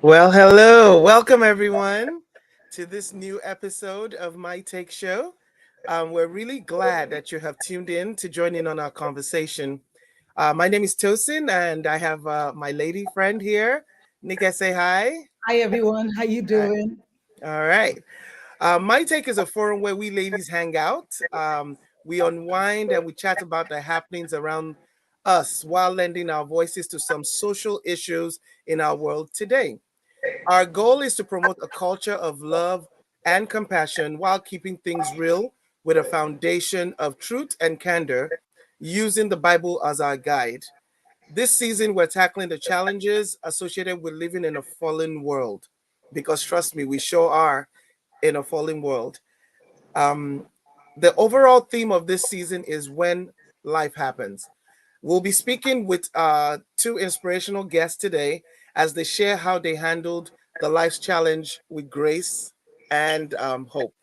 Well, hello. Welcome, everyone, to this new episode of My Take Show. We're really glad that you have tuned in to join in on our conversation. My name is Tosin, and I have my lady friend here. Nika, say hi. Hi everyone, how you Hi. doing? All right. My Take is a forum where we ladies hang out. We unwind and we chat about the happenings around us while lending our voices to some social issues in our world today. Our goal is to promote a culture of love and compassion while keeping things real with a foundation of truth and candor, using the Bible as our guide. This season, we're tackling the challenges associated with living in a fallen world, because trust me, we sure are in a fallen world. Um, the overall theme of this season is when life happens. We'll be speaking with two inspirational guests today as they share how they handled the life's challenge with grace and hope.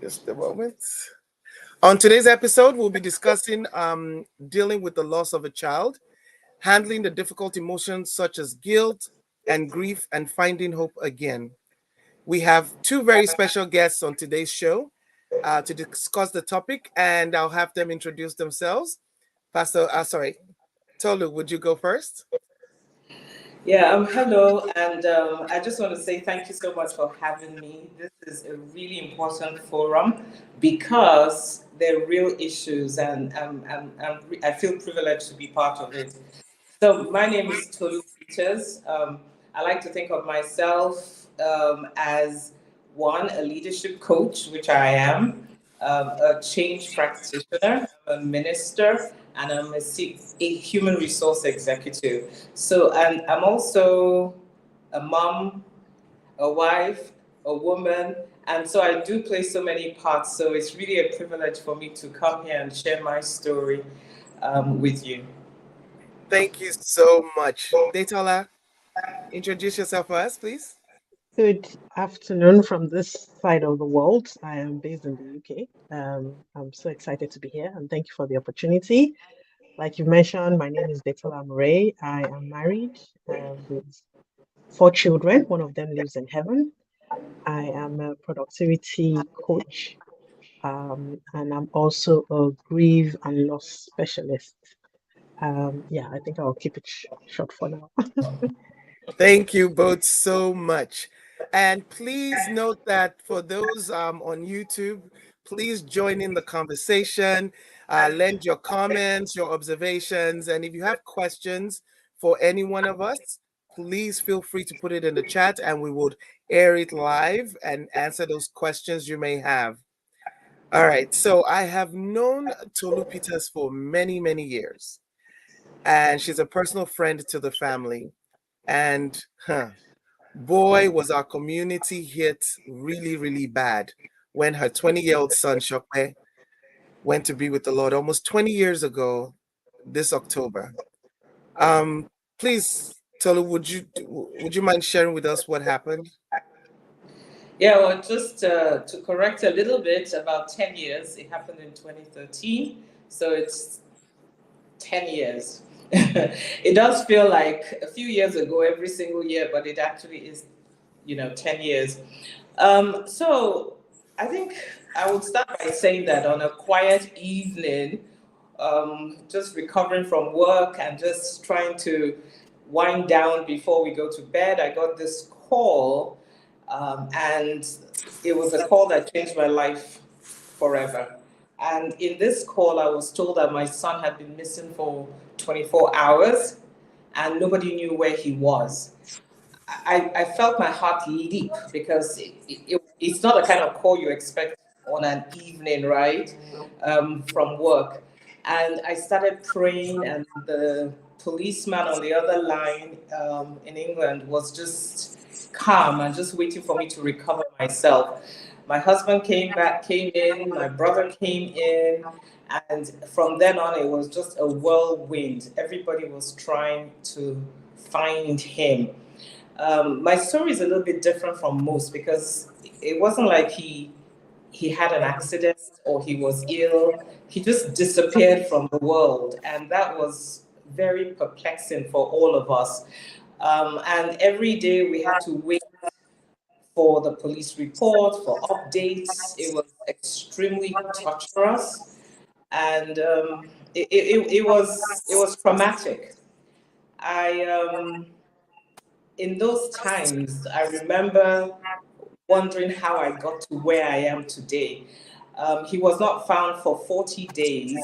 Just a moment. On today's episode, we'll be discussing dealing with the loss of a child, handling the difficult emotions such as guilt and grief, and finding hope again. We have two very special guests on today's show to discuss the topic, and I'll have them introduce themselves. Tolu, would you go first? Yeah, hello, and I just want to say thank you so much for having me. This is a really important forum because they're real issues, and I feel privileged to be part of it. So, my name is Tolu Peters. I like to think of myself as one, a leadership coach, which I am, a change practitioner, I'm a minister, and I'm a human resource executive. So, and I'm also a mom, a wife, a woman, and so I do play so many parts. So it's really a privilege for me to come here and share my story with you. Thank you so much. Detola, introduce yourself for us, please. Good afternoon from this side of the world. I am based in the UK. I'm so excited to be here and thank you for the opportunity. Like you mentioned, my name is Detola Murray. I am married with four children. One of them lives in heaven. I am a productivity coach, and I'm also a grief and loss specialist. Yeah, I think I'll keep it short for now. Thank you both so much. And please note that for those on YouTube, please join in the conversation, lend your comments, your observations, and if you have questions for any one of us, please feel free to put it in the chat and we would air it live and answer those questions you may have. All right, so I have known Tolu Peters for many, many years, and she's a personal friend to the family. And boy, was our community hit really, really bad when her 20-year-old son, Shokwe, went to be with the Lord almost 20 years ago this October. Um, please, Tolu, would you mind sharing with us what happened? Yeah, well, just to correct a little bit, about 10 years. It happened in 2013, so it's 10 years. It does feel like a few years ago every single year, but it actually is, 10 years. So I think I would start by saying that on a quiet evening, just recovering from work and just trying to wind down before we go to bed, I got this call, and it was a call that changed my life forever. And in this call, I was told that my son had been missing for 24 hours and nobody knew where he was. I felt my heart leap because it's not the kind of call you expect on an evening, right? From work. And I started praying, and the policeman on the other line in England was just calm and just waiting for me to recover myself. My husband came in, my brother came in, and from then on, it was just a whirlwind. Everybody was trying to find him. My story is a little bit different from most because it wasn't like he had an accident or he was ill. He just disappeared from the world, and that was very perplexing for all of us. And every day we had to wait for the police report, for updates. It was extremely torturous, and it was traumatic. I In those times, I remember wondering how I got to where I am today. He was not found for 40 days,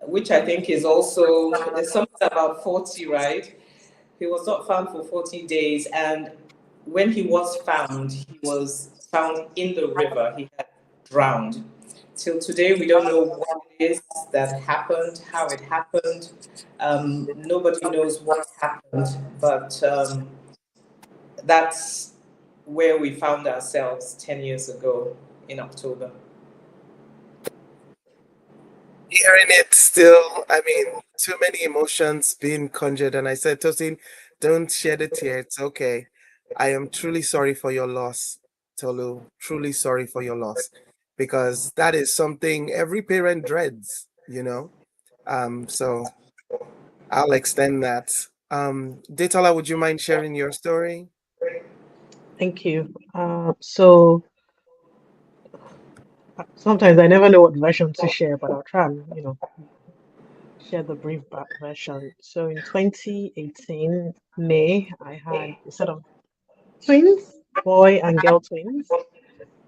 which I think is also, there's something about 40, right? He was not found for 40 days. And when he was found in the river. He had drowned. Till today, we don't know what it is that happened, how it happened. Nobody knows what happened, but that's where we found ourselves 10 years ago in October. Hearing it still, I mean, too many emotions being conjured. And I said, Tosin, don't shed a tear. It's okay. I am truly sorry for your loss, Tolu. Truly sorry for your loss. Because that is something every parent dreads, you know? So I'll extend that. Detola, would you mind sharing your story? Thank you. So sometimes I never know what version to share, but I'll try and, share the brief version. So in 2018, May, I had a set of twins, boy and girl twins.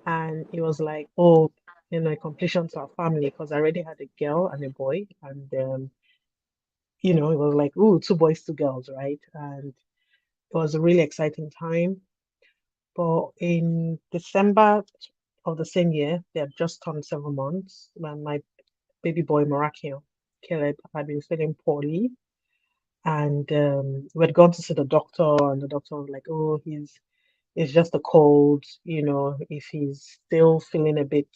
And it was like, oh, a completion to our family because I already had a girl and a boy. And, it was like, oh, two boys, two girls, right? And it was a really exciting time. But in December of the same year, they had just turned 7 months when my baby boy, Morakio, Caleb, had been feeling poorly. And we had gone to see the doctor, and the doctor was like, oh, it's just a cold, if he's still feeling a bit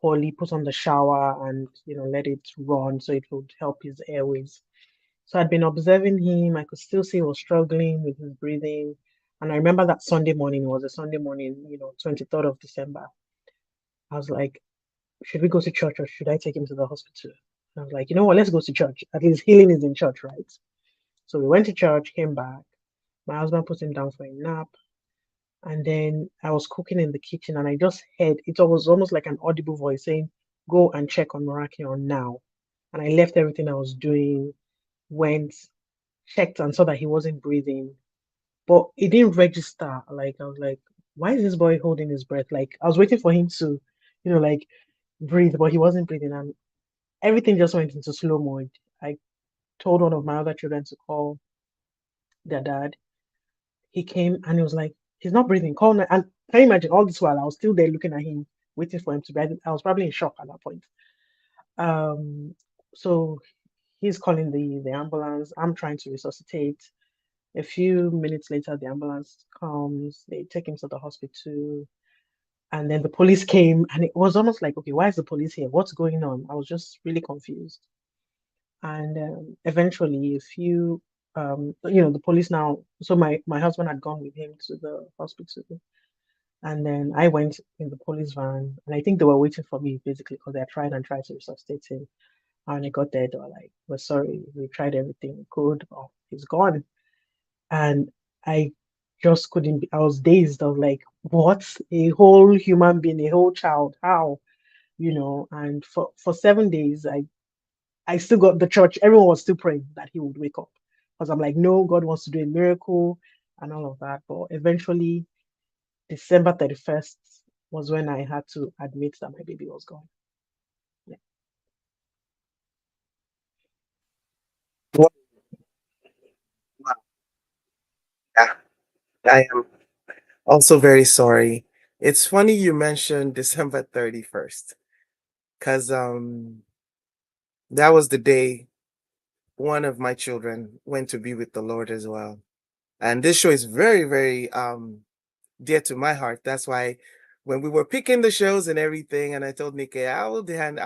poorly, put on the shower and, let it run so it would help his airways. So I'd been observing him. I could still see he was struggling with his breathing. And I remember that Sunday morning, it was a Sunday morning, 23rd of December. I was like, should we go to church or should I take him to the hospital? And I was like, you know what, let's go to church. At least healing is in church, right? So we went to church, came back. My husband put him down for a nap. And then I was cooking in the kitchen and I just heard it was almost like an audible voice saying, go and check on Marakion now. And I left everything I was doing, went, checked and saw that he wasn't breathing. But it didn't register. Like I was like, why is this boy holding his breath? Like I was waiting for him to, like breathe, but he wasn't breathing and everything just went into slow mode. I told one of my other children to call their dad. He came and he was like, he's not breathing. Call me. And can you imagine all this while I was still there looking at him, waiting for him to breathe. I was probably in shock at that point. Um, so he's calling the ambulance. I'm trying to resuscitate. A few minutes later, the ambulance comes. They take him to the hospital. And then the police came, and it was almost like, okay, why is the police here? What's going on? I was just really confused. And eventually, a few, the police now. So my husband had gone with him to the hospital, and then I went in the police van, and I think they were waiting for me basically because they tried and tried to resuscitate him. And I got there, they were like, "We're sorry, we tried everything we could. Oh, he's gone." And I just couldn't be, I was dazed of like, what? A whole human being, a whole child, how? And for 7 days, I still got the church, everyone was still praying that he would wake up. Because I'm like, no, God wants to do a miracle and all of that. But eventually, December 31st was when I had to admit that my baby was gone. Yeah. Wow. Yeah, I am also very sorry. It's funny you mentioned December 31st, because that was the day one of my children went to be with the Lord as well. And this show is very, very dear to my heart. That's why when we were picking the shows and everything, and I told Nikkei, I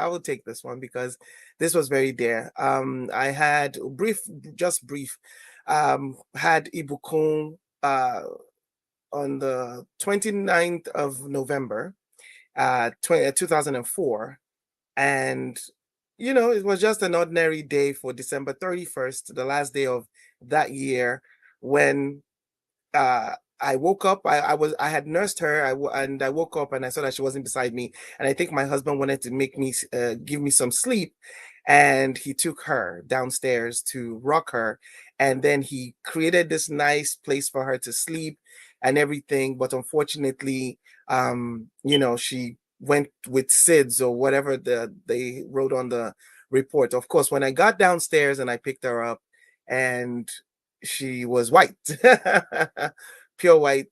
will take this one because this was very dear. I had brief, had Ibukun on the 29th of November, 2004. And, it was just an ordinary day for December 31st, the last day of that year. when I woke up. I had nursed her, and I woke up and I saw that she wasn't beside me. And I think my husband wanted to make me give me some sleep, and he took her downstairs to rock her, and then he created this nice place for her to sleep and everything. But unfortunately, she went with SIDS or whatever they wrote on the report. Of course, when I got downstairs and I picked her up, and she was white. Pure white.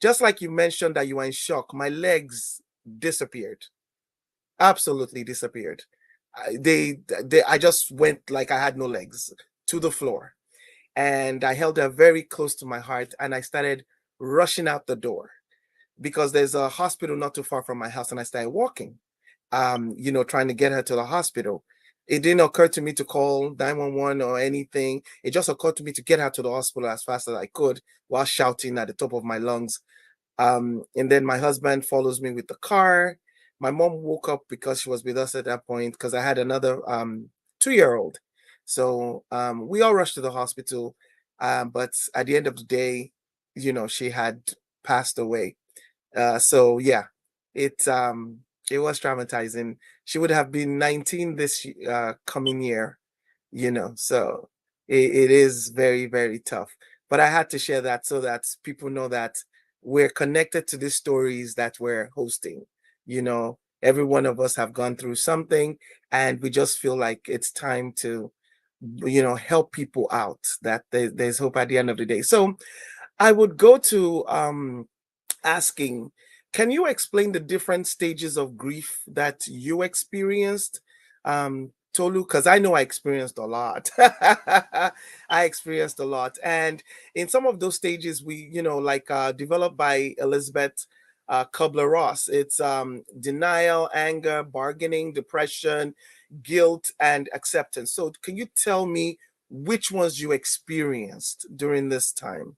Just like you mentioned that you were in shock, my legs disappeared, absolutely disappeared. I just went like I had no legs to the floor, and I held her very close to my heart, and I started rushing out the door because there's a hospital not too far from my house, and I started walking, trying to get her to the hospital. It didn't occur to me to call 911 or anything. It just occurred to me to get her to the hospital as fast as I could while shouting at the top of my lungs. And then my husband follows me with the car. My mom woke up because she was with us at that point because I had another 2-year-old. So we all rushed to the hospital. But at the end of the day, she had passed away. So yeah, it was traumatizing. She would have been 19 this coming year, so it is very, very tough. But I had to share that so that people know that we're connected to the stories that we're hosting. Every one of us have gone through something, and we just feel like it's time to, help people out, that there's hope at the end of the day. So I would go to asking, can you explain the different stages of grief that you experienced, Tolu? Because I know I experienced a lot. I experienced a lot. And in some of those stages, we, developed by Elizabeth Kubler-Ross, it's denial, anger, bargaining, depression, guilt, and acceptance. So can you tell me which ones you experienced during this time?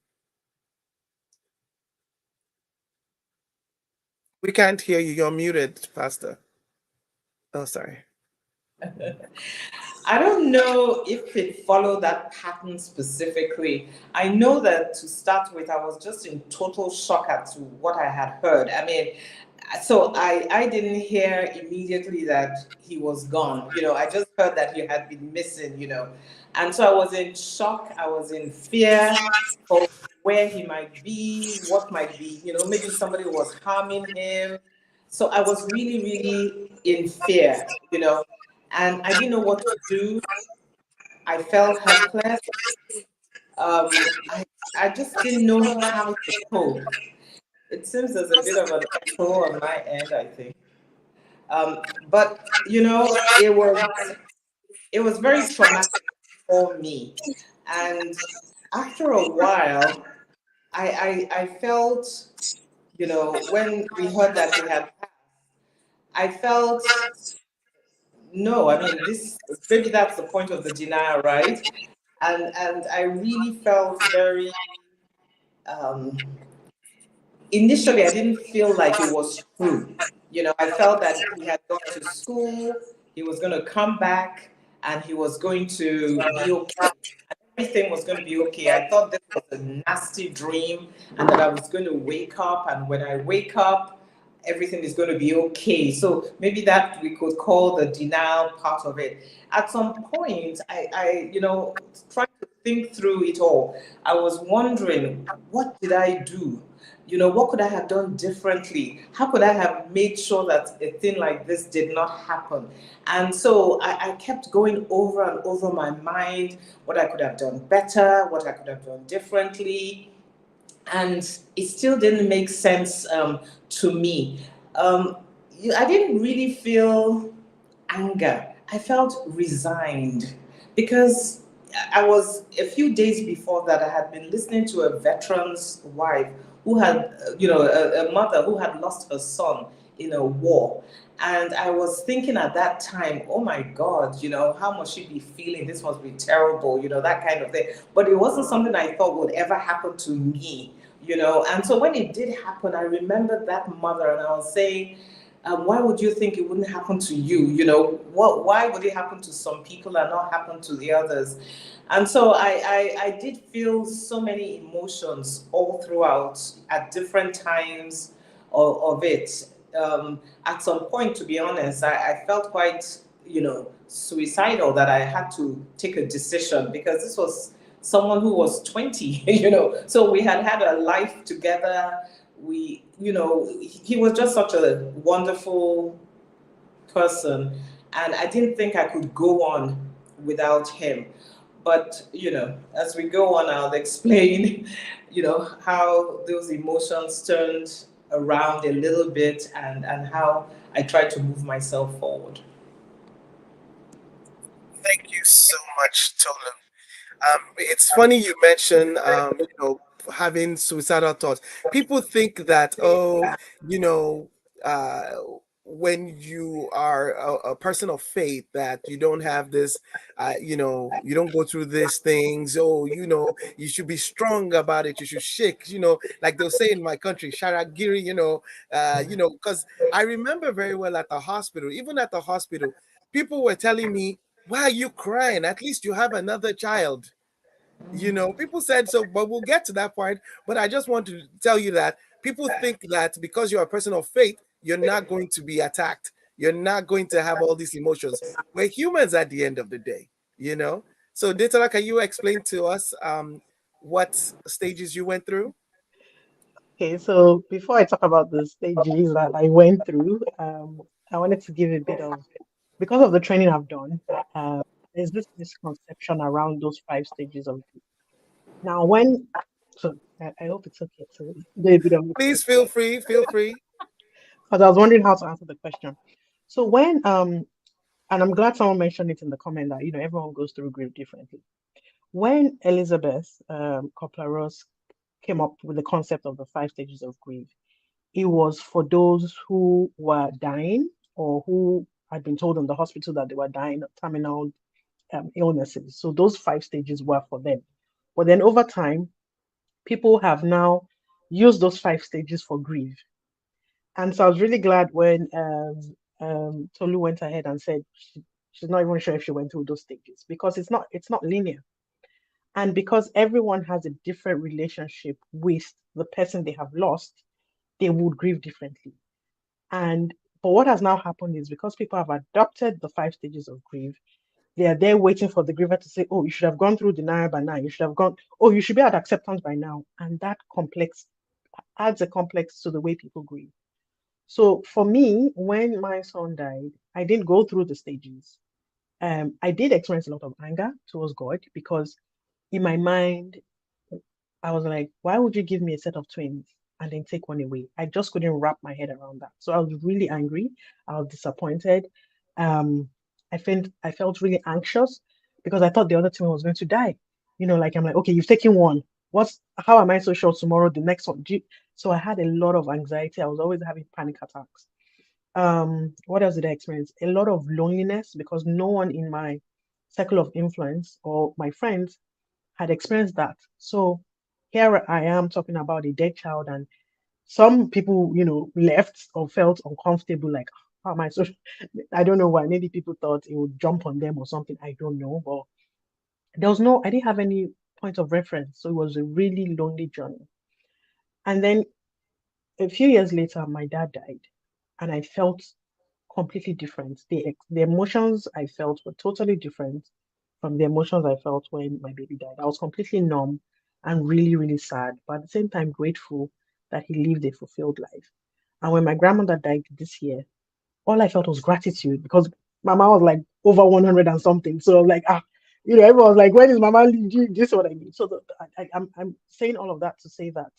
We can't hear you. You're muted, Pastor. Oh, sorry. I don't know if it followed that pattern specifically. I know that to start with, I was just in total shock at what I had heard. I mean, so I didn't hear immediately that he was gone. I just heard that he had been missing, And so I was in shock. I was in fear of where he might be, what might be, maybe somebody was harming him. So I was really, really in fear, and I didn't know what to do. I felt helpless. I just didn't know how to cope. It seems there's a bit of an echo on my end, I think. But it was very traumatic for me. And after a while, I felt, when we heard that he had passed, I felt, no, I mean, maybe that's the point of the denial, right? And I really felt very, initially, I didn't feel like it was true. I felt that he had gone to school, he was going to come back, and he was going to be okay. Everything was going to be okay. I thought this was a nasty dream, and that I was going to wake up, and when I wake up, everything is going to be okay. So maybe that we could call the denial part of it. At some point, I trying to think through it all, I was wondering, what did I do? What could I have done differently? How could I have made sure that a thing like this did not happen? And so I kept going over and over my mind, what I could have done better, what I could have done differently. And it still didn't make sense to me. I didn't really feel anger. I felt resigned because I was, a few days before that, I had been listening to a veteran's wife who had, a mother who had lost her son in a war. And I was thinking at that time, oh my God, how must she be feeling? This must be terrible, that kind of thing. But it wasn't something I thought would ever happen to me, And so when it did happen, I remembered that mother, and I was saying, Why would you think it wouldn't happen to you? You know, why would it happen to some people and not happen to the others? And so I did feel so many emotions all throughout at different times of it. At some point, to be honest, I felt quite, suicidal, that I had to take a decision, because this was someone who was 20, so we had had a life together. He was just such a wonderful person, and I didn't think I could go on without him. But as we go on, I'll explain how those emotions turned around a little bit, and how I tried to move myself forward. Thank you so much, Tolu. It's funny you mentioned, having suicidal thoughts. People think that, you know, uh, when you are a person of faith, that you don't have this, you don't go through these things. Oh, you should be strong about it. You should shake, like they'll say in my country, Sharagiri, because I remember very well at the hospital, even at the hospital, people were telling me, why are you crying? At least you have another child. People said so, but we'll get to that part. But I just want to tell you that people think that because you're a person of faith, you're not going to be attacked. You're not going to have all these emotions. We're humans at the end of the day, you know? So, Detola, can you explain to us what stages you went through? Okay, so before I talk about the stages that I went through, I wanted to give a bit of, because of the training I've done, uh, there's this misconception around those 5 stages of grief. Now, so I hope it's okay to do a bit of, Please feel free. Feel free. because I was wondering how to answer the question. So and I'm glad someone mentioned it in the comment that, everyone goes through grief differently. When Elizabeth Kubler-Ross came up with the concept of the 5 stages of grief, it was for those who were dying or who had been told in the hospital that they were dying of terminal illnesses. So those 5 stages were for them. But then over time, people have now used those 5 stages for grief. And so I was really glad when Tolu went ahead and said she's not even sure if she went through those stages, because it's not linear. And because everyone has a different relationship with the person they have lost, they would grieve differently. And but what has now happened is, because people have adopted the 5 stages of grief, they are there waiting for the griever to say, "Oh, you should have gone through denial by now. You should have gone. Oh, you should be at acceptance by now." And that complex adds a complex to the way people grieve. So for me, when my son died, I didn't go through the stages. I did experience a lot of anger towards God, because in my mind, I was like, why would you give me a set of twins and then take one away? I just couldn't wrap my head around that. So I was really angry. I was disappointed. Um, I felt really anxious, because I thought the other twin was going to die. Like, I'm like, okay, you've taken one. How am I so sure tomorrow the next one? So I had a lot of anxiety. I was always having panic attacks. What else did I experience? A lot of loneliness, because no one in my circle of influence or my friends had experienced that. So here I am talking about a dead child, and some people, left or felt uncomfortable, like, how am I so? I don't know why. Maybe people thought it would jump on them or something. I don't know, but I didn't have any point of reference, so it was a really lonely journey. And then a few years later, my dad died, and I felt completely different. The emotions I felt were totally different from the emotions I felt when my baby died. I was completely numb and really, really sad, but at the same time grateful that he lived a fulfilled life. And when my grandmother died this year, all I felt was gratitude, because Mama was like over 100 and something. So I was like, everyone was like, when is Mama leaving? This is what I mean. So I'm saying all of that to say that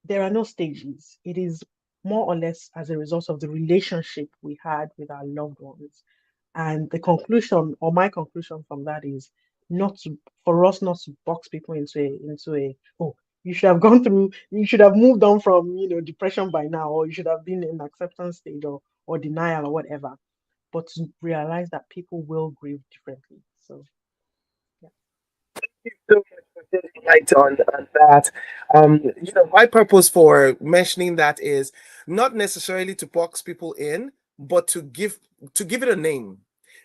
there are no stages. It is more or less as a result of the relationship we had with our loved ones. And the conclusion, or my conclusion from that, is not to for us not to box people into a oh, you should have moved on from depression by now, or you should have been in acceptance stage, or denial, or whatever. But to realize that people will grieve differently. So yeah. So much for light on that. My purpose for mentioning that is not necessarily to box people in, but to give it a name.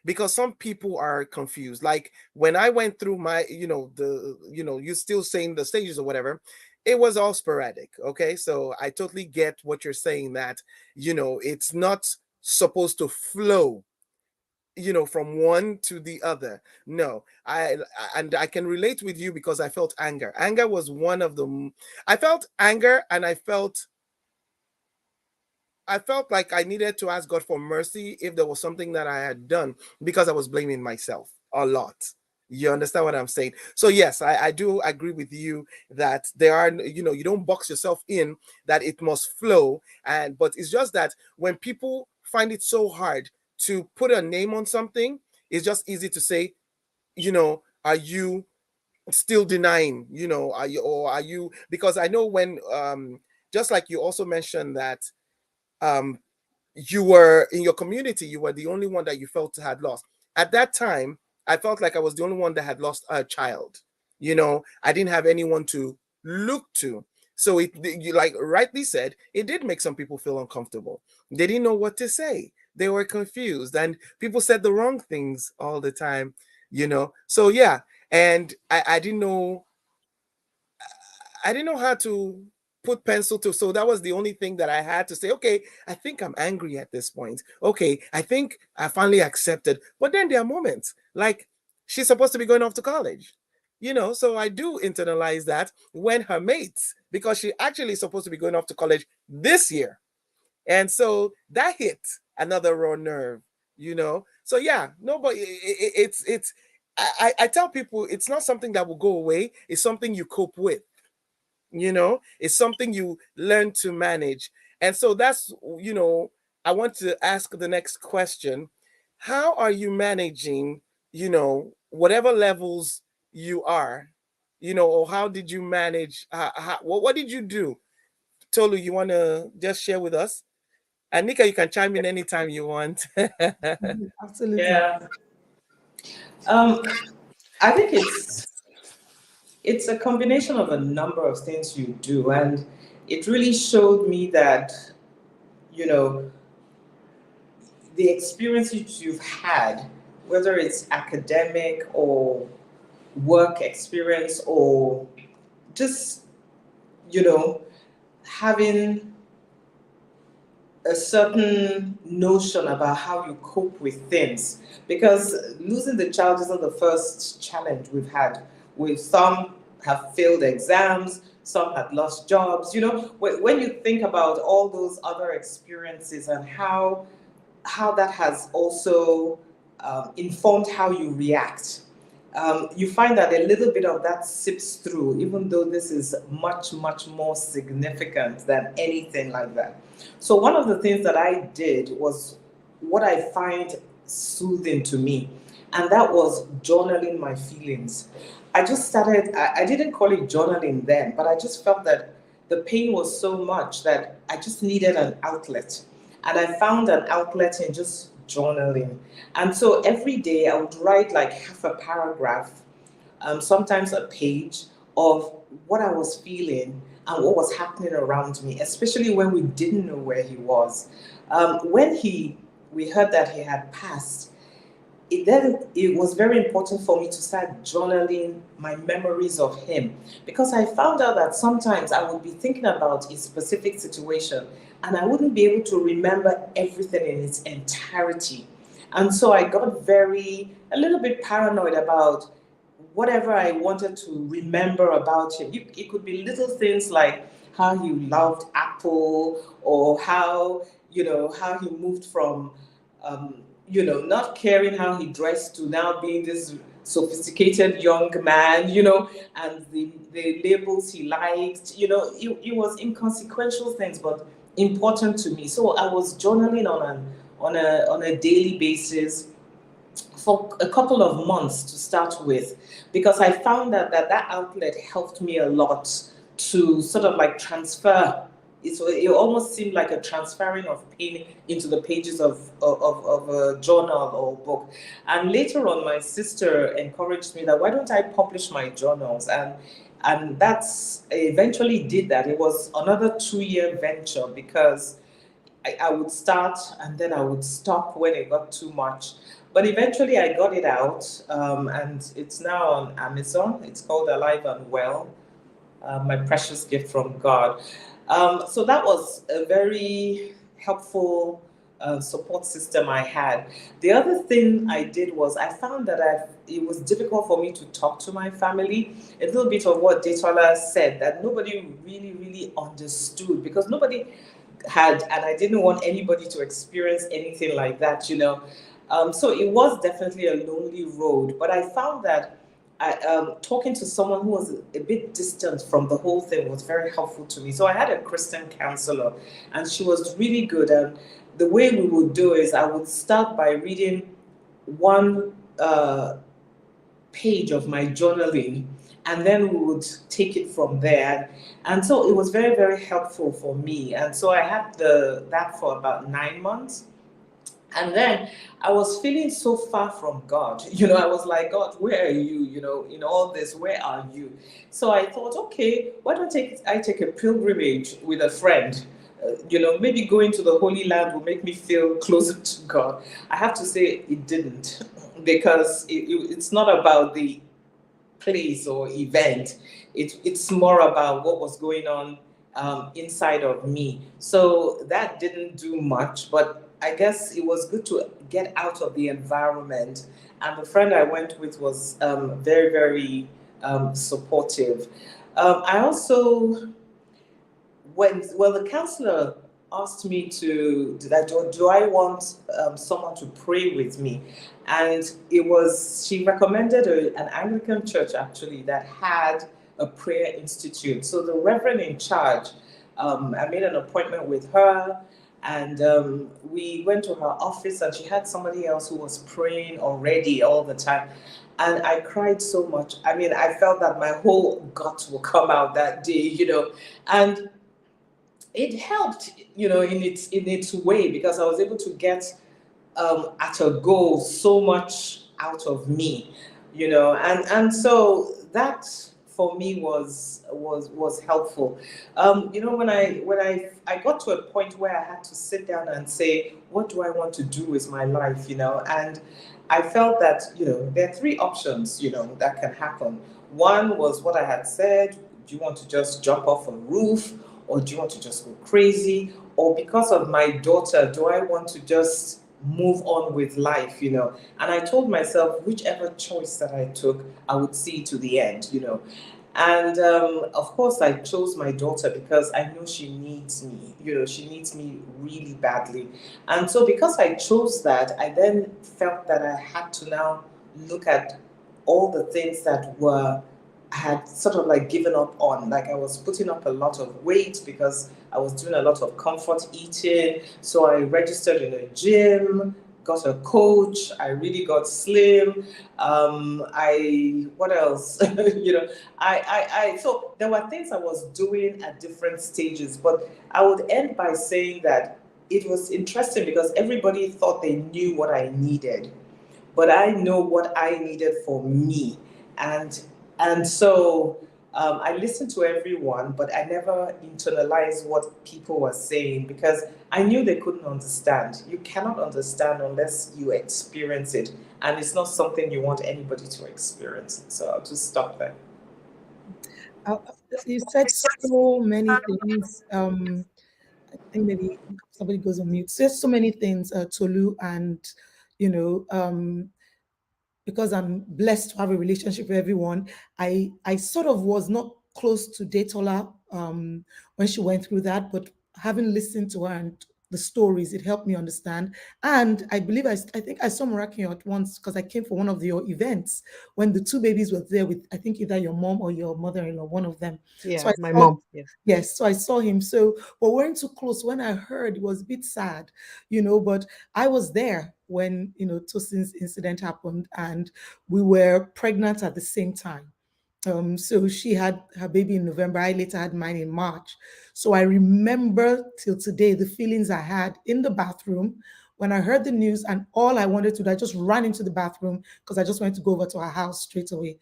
Because some people are confused. Like when I went through my, you're still saying the stages or whatever, it was all sporadic. Okay. So I totally get what you're saying that, it's not supposed to flow from one to the other. No, and I can relate with you because I felt anger was one of them. I felt anger, and I felt like I needed to ask God for mercy if there was something that I had done, because I was blaming myself a lot. You understand what I'm saying? So yes, I do agree with you that there are, you don't box yourself in, that it must flow. But it's just that when people find it so hard to put a name on something, it's just easy to say, are you still denying? Are you, because I know when, just like you also mentioned that, um you were in your community, you were the only one that you felt had lost. At that time, I felt like I was the only one that had lost a child. I didn't have anyone to look to. So you, like rightly said, it did make some people feel uncomfortable. They didn't know what to say. They were confused, and people said the wrong things all the time. So yeah, and I didn't know how to put pencil to. So that was the only thing that I had to say. Okay, I think I'm angry at this point. Okay, I think I finally accepted. But then there are moments like she's supposed to be going off to college. So I do internalize that when her mates, because she actually is supposed to be going off to college this year. And so that hit another raw nerve. So yeah, nobody, it's, I tell people it's not something that will go away. It's something you cope with. It's something you learn to manage. And so that's, I want to ask the next question. How are you managing, whatever levels you are, or how did you manage, what did you do? Tolu, you want to just share with us? And Nika, you can chime in anytime you want. Absolutely. Yeah. I think it's a combination of a number of things you do, and it really showed me that, you know, the experiences you've had, whether it's academic or work experience or just, having a certain notion about how you cope with things. Because losing the child isn't the first challenge we've had. With some have failed exams, some had lost jobs. When you think about all those other experiences and how that has also informed how you react. You find that a little bit of that sips through, even though this is much, much more significant than anything like that. So, one of the things that I did was what I find soothing to me, and that was journaling my feelings. I just started, I didn't call it journaling then, but I just felt that the pain was so much that I just needed an outlet. And I found an outlet in just journaling. And so every day I would write like half a paragraph, sometimes a page, of what I was feeling and what was happening around me, especially when we didn't know where he was. When we heard that he had passed, it was very important for me to start journaling my memories of him, because I found out that sometimes I would be thinking about a specific situation and I wouldn't be able to remember everything in its entirety. And so I got a little bit paranoid about whatever I wanted to remember about him. It could be little things like how he loved Apple, or how he moved from, not caring how he dressed to now being this sophisticated young man, and the labels he liked, it was inconsequential things, but important to me. So I was journaling on a daily basis for a couple of months to start with, because I found that outlet helped me a lot to sort of like transfer it almost seemed like a transferring of pain into the pages of a journal or book. And later on, my sister encouraged me that why don't I publish my journals? And that's I eventually did that. It was another 2-year venture because I would start and then I would stop when it got too much. But eventually I got it out, and it's now on Amazon. It's called Alive and Well, My Precious Gift from God. So that was a very helpful support system I had. The other thing I did was I found that it was difficult for me to talk to my family. A little bit of what Detola said, that nobody really understood because nobody had, and I didn't want anybody to experience anything like that, you know. So it was definitely a lonely road, but I found that talking to someone who was a bit distant from the whole thing was very helpful to me. So I had a Christian counselor, and she was really good. And the way we would do is I would start by reading one page of my journaling, and then we would take it from there. And so it was very helpful for me. And so I had that for about 9 months. And then I was feeling so far from God. You know, I was like, God, where are you? You know, in all this, where are you? So I thought, okay, why don't I take a pilgrimage with a friend? You know, maybe going to the Holy Land will make me feel closer to God. I have to say it didn't, because it's not about the place or event. It's more about what was going on inside of me. So that didn't do much, but I guess it was good to get out of the environment. And the friend I went with was very supportive. I also, well, the counselor asked me do I want someone to pray with me, and she recommended an Anglican church actually that had a prayer institute. So the reverend in charge, I made an appointment with her, and we went to her office, and she had somebody else who was praying already all the time. And I cried so much. I mean, I felt that my whole guts will come out that day, you know. And it helped, you know, in its way, because I was able to get at a goal so much out of me, you know, and so that for me was helpful. You know, when I got to a point where I had to sit down and say, what do I want to do with my life, you know, and I felt that, you know, there are three options, you know, that can happen. One was what I had said. Do you want to just jump off a roof, or do you want to just go crazy? Or because of my daughter, do I want to just move on with life, you know? And I told myself, whichever choice that I took, I would see to the end, you know. And of course, I chose my daughter because I know she needs me, you know, she needs me really badly. And so, because I chose that, I then felt that I had to now look at all the things that I had sort of like given up on. Like, I was putting up a lot of weight because I was doing a lot of comfort eating. So I registered in a gym, got a coach. I really got slim. What else? You know, so there were things I was doing at different stages, but I would end by saying that it was interesting because everybody thought they knew what I needed, but I know what I needed for me. And so I listened to everyone, but I never internalized what people were saying because I knew they couldn't understand. You cannot understand unless you experience it. And it's not something you want anybody to experience. So I'll just stop there. You said so many things. I think maybe somebody goes on mute. Says so many things, Tolu, and you know, because I'm blessed to have a relationship with everyone, I sort of was not close to Detola when she went through that, but having listened to her and the stories, it helped me understand. And I believe I think I saw Morakinyo at once because I came for one of your events when the two babies were there with, I think, either your mom or your mother-in-law, one of them. Yeah, so my mom. Yeah. Yes, so I saw him. So, but we weren't too close. When I heard, it was a bit sad, you know, but I was there when, you know, Tosin's incident happened, and we were pregnant at the same time. So she had her baby in November. I later had mine in March. So I remember till today the feelings I had in the bathroom when I heard the news, and all I wanted to do, I just ran into the bathroom because I just wanted to go over to her house straight away.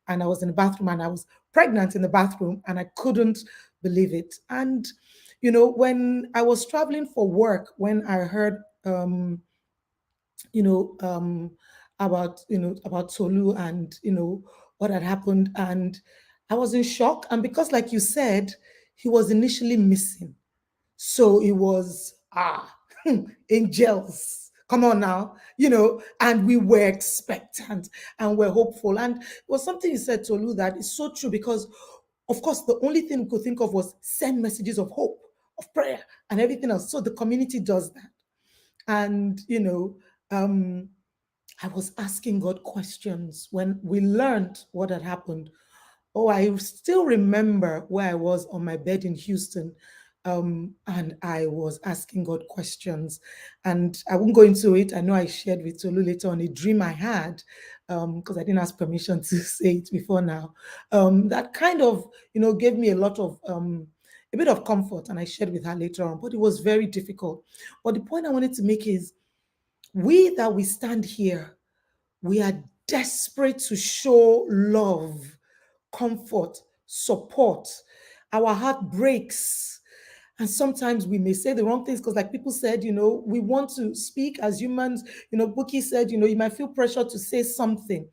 And I was in the bathroom and I was pregnant in the bathroom and I couldn't believe it. And, when I was traveling for work, when I heard, you know, um, about Tolu and, what had happened. And I was in shock. And because, like you said, he was initially missing. So it was, angels, come on now, and we were expectant and we're hopeful. And it was something you said, Tolu, that is so true because, of course, the only thing we could think of was send messages of hope, of prayer, and everything else. So the community does that. And, um, I was asking God questions when we learned what had happened. Oh, I still remember where I was on my bed in Houston, and I was asking God questions. And I won't go into it. I know I shared with Tolu later on a dream I had, because I didn't ask permission to say it before now. That kind of, gave me a lot of, a bit of comfort, and I shared with her later on, but it was very difficult. But the point I wanted to make is we stand here, we are desperate to show love, comfort, support. Our heart breaks. And sometimes we may say the wrong things because, like people said, we want to speak as humans. Buki said, you might feel pressure to say something.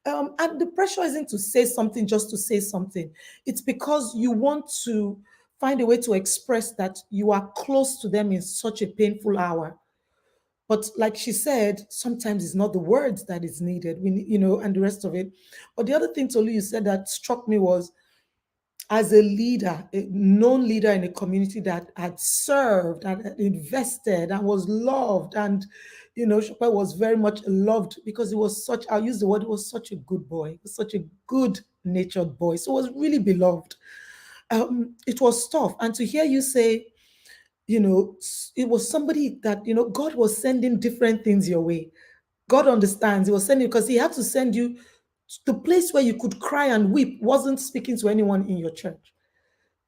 And the pressure isn't to say something just to say something. It's because you want to find a way to express that you are close to them in such a painful hour. But like she said, sometimes it's not the words that is needed, and the rest of it. But the other thing, Tolu, you said that struck me was, as a leader, a known leader in a community that had served and had invested and was loved, and Shopper was very much loved because he was such, I'll use the word, he was such a good boy, he was such a good natured boy. So he was really beloved. It was tough. And to hear you say, it was somebody that, God was sending different things your way. God understands. He was sending, because he had to send you to the place where you could cry and weep. Wasn't speaking to anyone in your church.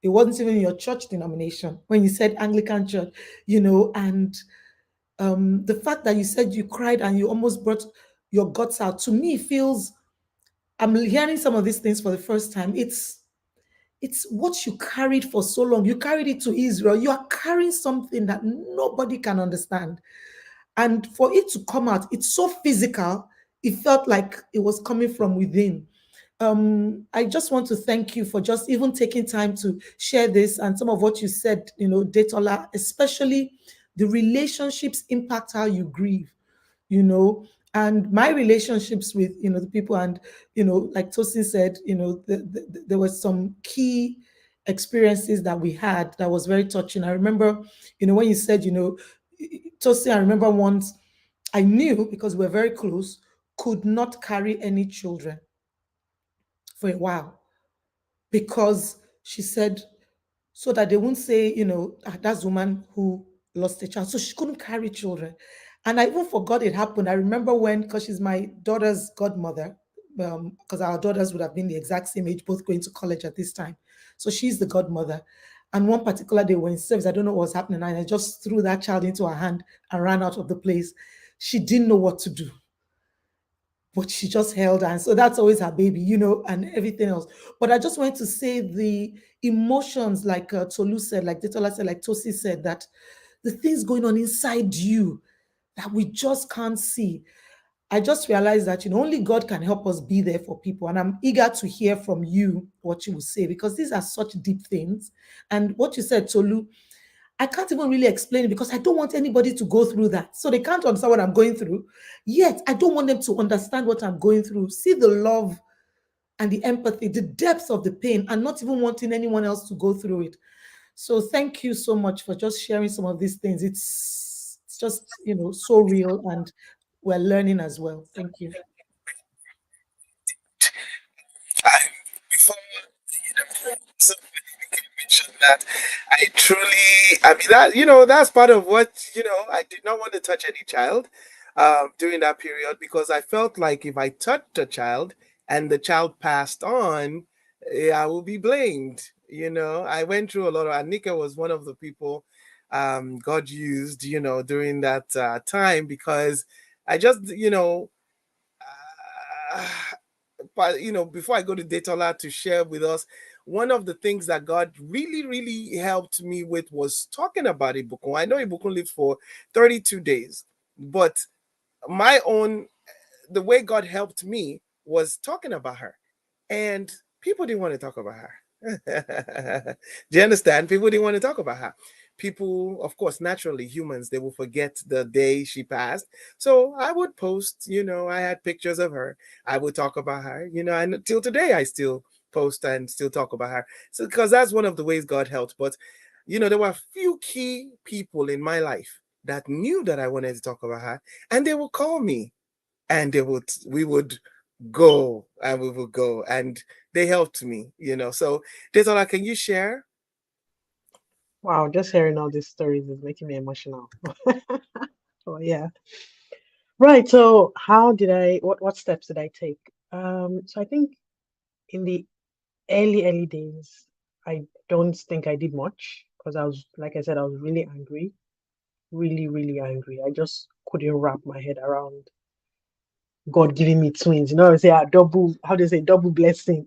It wasn't even in your church denomination. When you said Anglican church, and the fact that you said you cried and you almost brought your guts out, to me feels, I'm hearing some of these things for the first time. It's what you carried for so long. You carried it to Israel. You are carrying something that nobody can understand. And for it to come out, it's so physical. It felt like it was coming from within. I just want to thank you for just even taking time to share this, and some of what you said, Detola, especially the relationships impact how you grieve, and my relationships with, the people, and, like Tosin said, there were some key experiences that we had that was very touching. I remember, when you said, Tosin, I remember once I knew, because we're very close, could not carry any children for a while, because she said, so that they won't say, that's woman who lost a child. So she couldn't carry children. And I even forgot it happened. I remember when, because she's my daughter's godmother, because our daughters would have been the exact same age, both going to college at this time. So she's the godmother. And one particular day when service, I don't know what was happening, and I just threw that child into her hand and ran out of the place. She didn't know what to do, but she just held her. And so that's always her baby, and everything else. But I just wanted to say the emotions, like Tolu said, like Detola said, like Tosi said, that the things going on inside you that we just can't see. I just realized that, only God can help us be there for people. And I'm eager to hear from you what you will say, because these are such deep things. And what you said, Tolu, I can't even really explain it because I don't want anybody to go through that. So they can't understand what I'm going through. Yet, I don't want them to understand what I'm going through. See the love and the empathy, the depth of the pain, and not even wanting anyone else to go through it. So thank you so much for just sharing some of these things. It's just, so real, and we're learning as well. Thank you. Before somebody mentioned that, I mean, that, that's part of what, I did not want to touch any child during that period, because I felt like if I touched a child, and the child passed on, I will be blamed. I went through a lot of, Anika was one of the people God used, during that time, because I just, uh, but before I go to Detola to share with us, one of the things that God really, really helped me with was talking about Ibukun. I know Ibukun lived for 32 days, but the way God helped me was talking about her. And people didn't want to talk about her. Do you understand? People didn't want to talk about her. People, of course, naturally, humans, they will forget the day she passed. So I would post, I had pictures of her. I would talk about her, and till today, I still post and still talk about her. So, because that's one of the ways God helped. But, there were a few key people in my life that knew that I wanted to talk about her, and they would call me, and we would go, and we would go, and they helped me. So Detola, can you share? Wow, just hearing all these stories is making me emotional. Oh yeah. Right. So how did what steps did I take? So I think in the early days, I don't think I did much because like I said, I was really angry, really, really angry. I just couldn't wrap my head around God giving me twins. I say how do you say double blessing?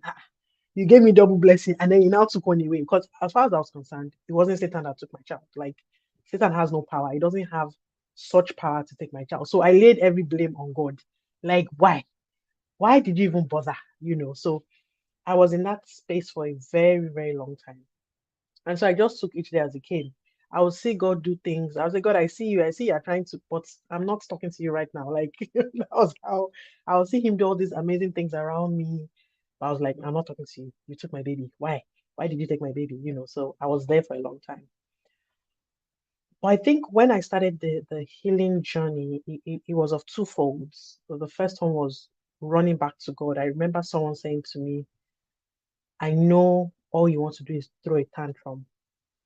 You gave me double blessing and then you now took one away. Because as far as I was concerned, it wasn't Satan that took my child. Like Satan has no power. He doesn't have such power to take my child. So I laid every blame on God. Like, why? Why did you even bother? So I was in that space for a very, very long time. And so I just took each day as it came. I would see God do things. I was like, God, I see you. I see you're trying to, but I'm not talking to you right now. Like, that was how I would see him do all these amazing things around me. I was like, I'm not talking to you. You took my baby. Why? Why did you take my baby? So I was there for a long time. But I think when I started the healing journey, it was of two folds. So the first one was running back to God. I remember someone saying to me, I know all you want to do is throw a tantrum,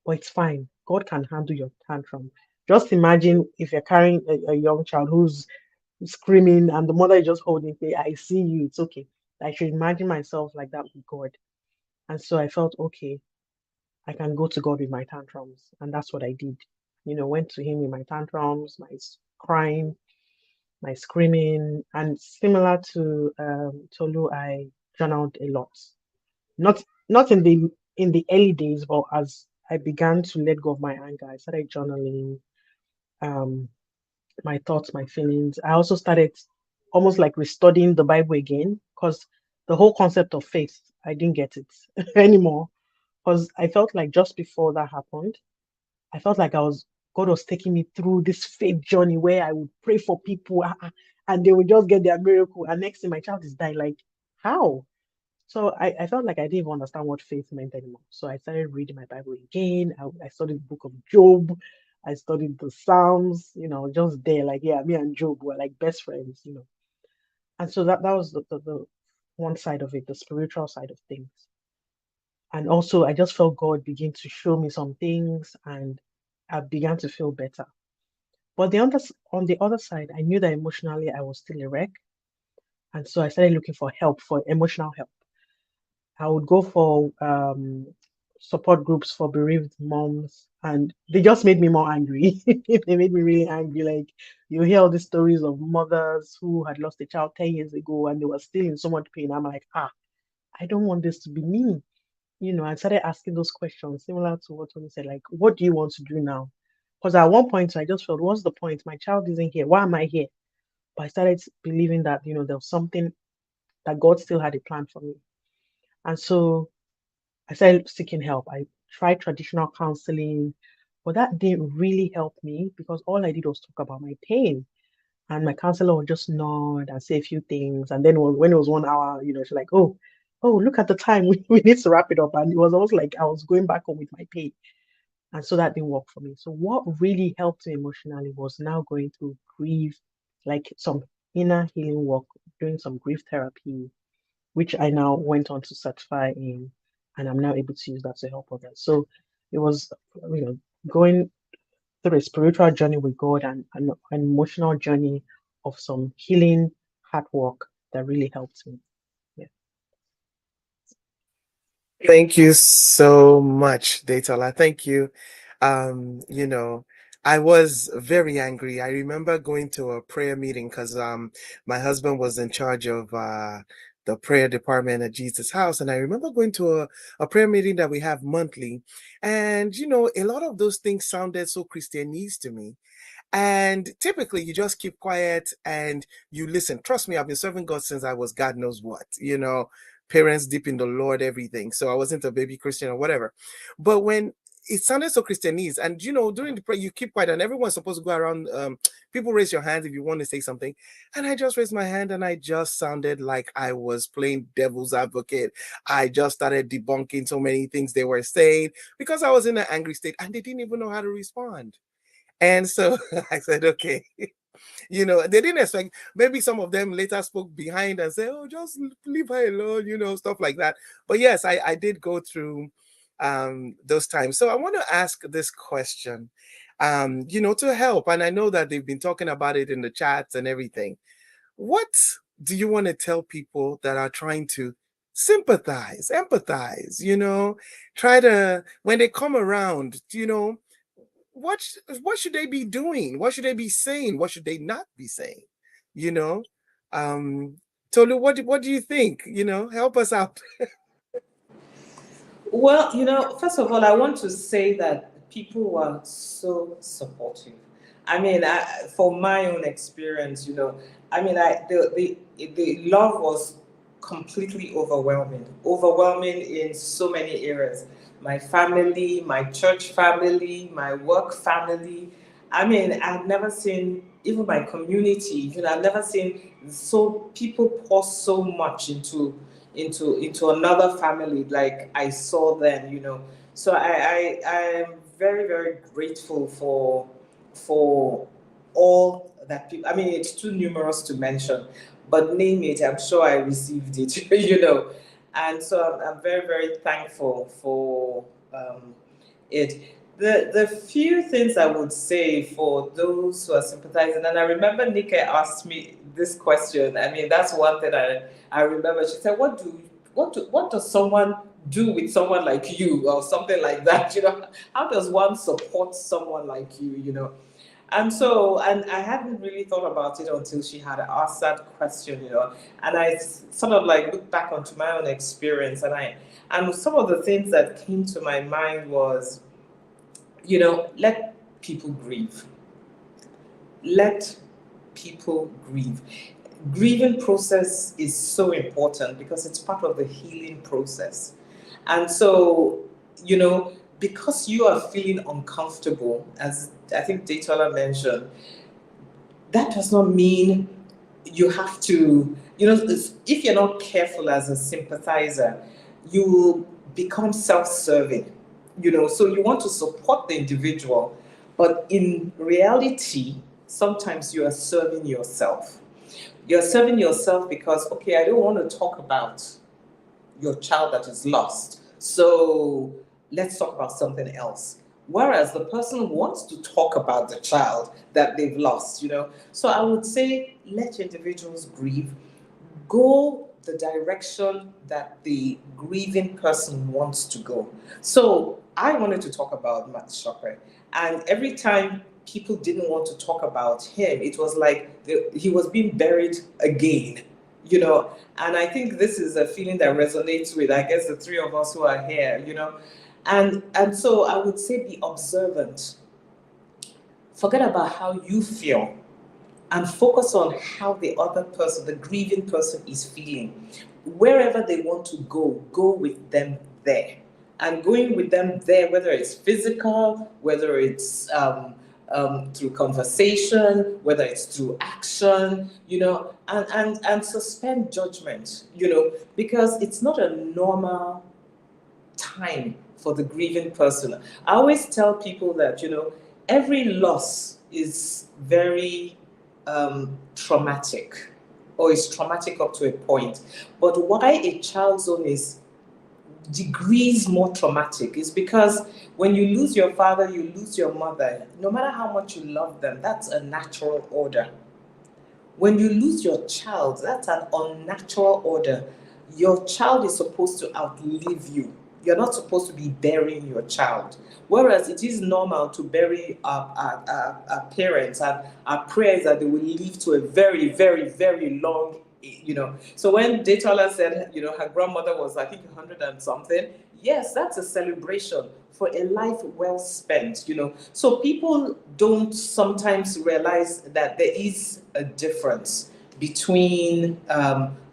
but it's fine. God can handle your tantrum. Just imagine if you're carrying a young child who's screaming and the mother is just holding, say, I see you, it's okay. I should imagine myself like that with God. And so I felt, okay, I can go to God with my tantrums. And that's what I did. Went to him with my tantrums, my crying, my screaming. And similar to Tolu, I journaled a lot. Not in the early days, but as I began to let go of my anger, I started journaling um, my thoughts, my feelings. I also started almost like restudying the Bible again because the whole concept of faith, I didn't get it anymore. Because I felt like just before that happened, I felt like God was taking me through this faith journey where I would pray for people and they would just get their miracle. And next thing, my child is dying. Like, how? So I felt like I didn't even understand what faith meant anymore. So I started reading my Bible again. I studied the book of Job. I studied the Psalms, just there, like, yeah, me and Job were like best friends. And so that was the one side of it, the spiritual side of things. And also, I just felt God begin to show me some things and I began to feel better. But on the other side, I knew that emotionally I was still a wreck. And so I started looking for help, for emotional help. I would go for support groups for bereaved moms, and they just made me more angry. They made me really angry. Like, you hear all these stories of mothers who had lost a child 10 years ago and they were still in so much pain. I'm like, I don't want this to be me. I started asking those questions, similar to what Tony said, like, what do you want to do now? Because at one point, I just felt, what's the point? My child isn't here. Why am I here? But I started believing that, there was something that God still had a plan for me. And so I started seeking help. I tried traditional counseling, but that didn't really help me because all I did was talk about my pain. And my counselor would just nod and say a few things. And then when it was 1 hour, she's like, oh, look at the time. We need to wrap it up. And it was almost like I was going back home with my pain. And so that didn't work for me. So what really helped me emotionally was now going through grief, like some inner healing work, doing some grief therapy, which I now went on to certify in, and I'm now able to use that to help others. So it was, going through a spiritual journey with God and an emotional journey of some healing hard work that really helped me. Yeah. Thank you so much, Datola. Thank you. You know, I was very angry. I remember going to a prayer meeting because my husband was in charge of the prayer department at Jesus House. And I remember going to a prayer meeting that we have monthly. And a lot of those things sounded so Christianese to me. And typically, you just keep quiet and you listen. Trust me, I've been serving God since I was God knows what, parents deep in the Lord, everything. So I wasn't a baby Christian or whatever. But when it sounded so Christianese, and during the prayer, you keep quiet, and everyone's supposed to go around. People raise your hands if you want to say something. And I just raised my hand and I just sounded like I was playing devil's advocate. I just started debunking so many things they were saying because I was in an angry state and they didn't even know how to respond. And so I said, okay, they didn't expect, maybe some of them later spoke behind and said, oh, just leave her alone, stuff like that. But yes, I did go through those times. So I want to ask this question, to help. And I know that they've been talking about it in the chats and everything. What do you want to tell people that are trying to sympathize, empathize, try to, when they come around, what should they be doing? What should they be saying? What should they not be saying? Tolu, what do you think? Help us out. Well, first of all, I want to say that people were so supportive. I mean, for my own experience, the love was completely overwhelming in so many areas. My family, my church family, my work family. I mean, I've never seen, even my community, I've never seen so people pour so much into another family like I saw then. So I am very, very grateful for all that people. I mean, it's too numerous to mention, but name it, I'm sure I received it. And so I'm very, very thankful for it. The few things I would say for those who are sympathizing, and I remember Nika asked me this question. I mean, that's one thing I remember. She said, what does someone do with someone like you, or something like that? How does one support someone like you? And I hadn't really thought about it until she had asked that question, and I sort of like looked back onto my own experience, and some of the things that came to my mind was, let people grieve. Let people grieve. Grieving process is so important because it's part of the healing process. And so, because you are feeling uncomfortable, as I think Datola mentioned, that does not mean you have to, if you're not careful as a sympathizer, you will become self-serving, so you want to support the individual, but in reality, sometimes you are serving yourself. You're serving yourself because, okay, I don't want to talk about your child that is lost, so let's talk about something else. Whereas the person wants to talk about the child that they've lost, So I would say let individuals grieve. Go the direction that the grieving person wants to go. So I wanted to talk about Matt Shopper, and every time people didn't want to talk about him, it was like he was being buried again, And I think this is a feeling that resonates with, I guess, the three of us who are here, And so I would say be observant. Forget about how you feel and focus on how the other person, the grieving person, is feeling. Wherever they want to go with them there. And going with them there, whether it's physical, whether it's through conversation, whether it's through action, and suspend judgment, because it's not a normal time for the grieving person. I always tell people that, every loss is very traumatic, or is traumatic up to a point. But why a child's own is degrees more traumatic is because when you lose your father, you lose your mother, no matter how much you love them, that's a natural order. When you lose your child, that's an unnatural order. Your child is supposed to outlive you. you're not supposed to be burying your child. Whereas it is normal to bury our parents, and our prayers that they will live to a very, very, very long, So when Detola said, her grandmother was, I think, 100 and something, yes, that's a celebration for a life well spent. So people don't sometimes realize that there is a difference between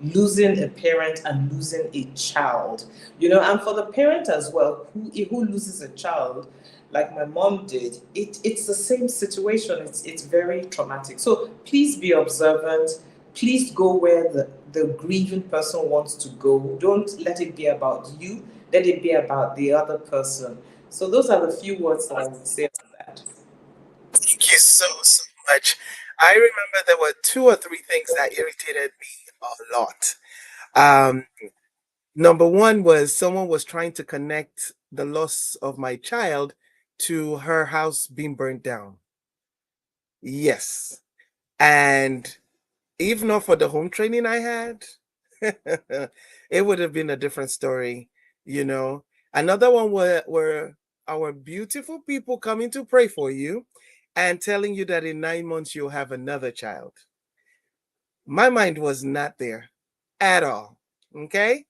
losing a parent and losing a child, and for the parent as well, who loses a child, like my mom did, it's the same situation. It's very traumatic. So please be observant. Please go where the grieving person wants to go. Don't let it be about you. Let it be about the other person. So those are the few words that I would say on that. Thank you so much. I remember there were 2 or 3 things that irritated me a lot. Um, Number one was someone was trying to connect the loss of my child to her house being burnt down. Yes. And if not for the home training I had, it would have been a different story, Another one were our beautiful people coming to pray for you and telling you that in 9 months you'll have another child. My mind was not there at all. Okay.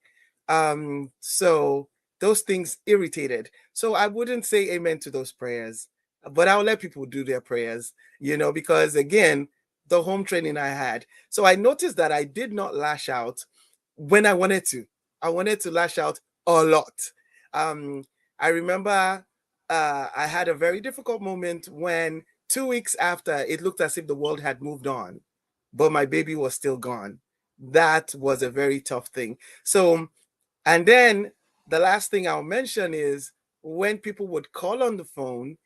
So those things irritated. So I wouldn't say amen to those prayers, but I'll let people do their prayers, because again, the home training I had. So I noticed that I did not lash out when I wanted to. I wanted to lash out a lot. I remember I had a very difficult moment when 2 weeks after it looked as if the world had moved on, but my baby was still gone. That was a very tough thing. So, and then the last thing I'll mention is when people would call on the phone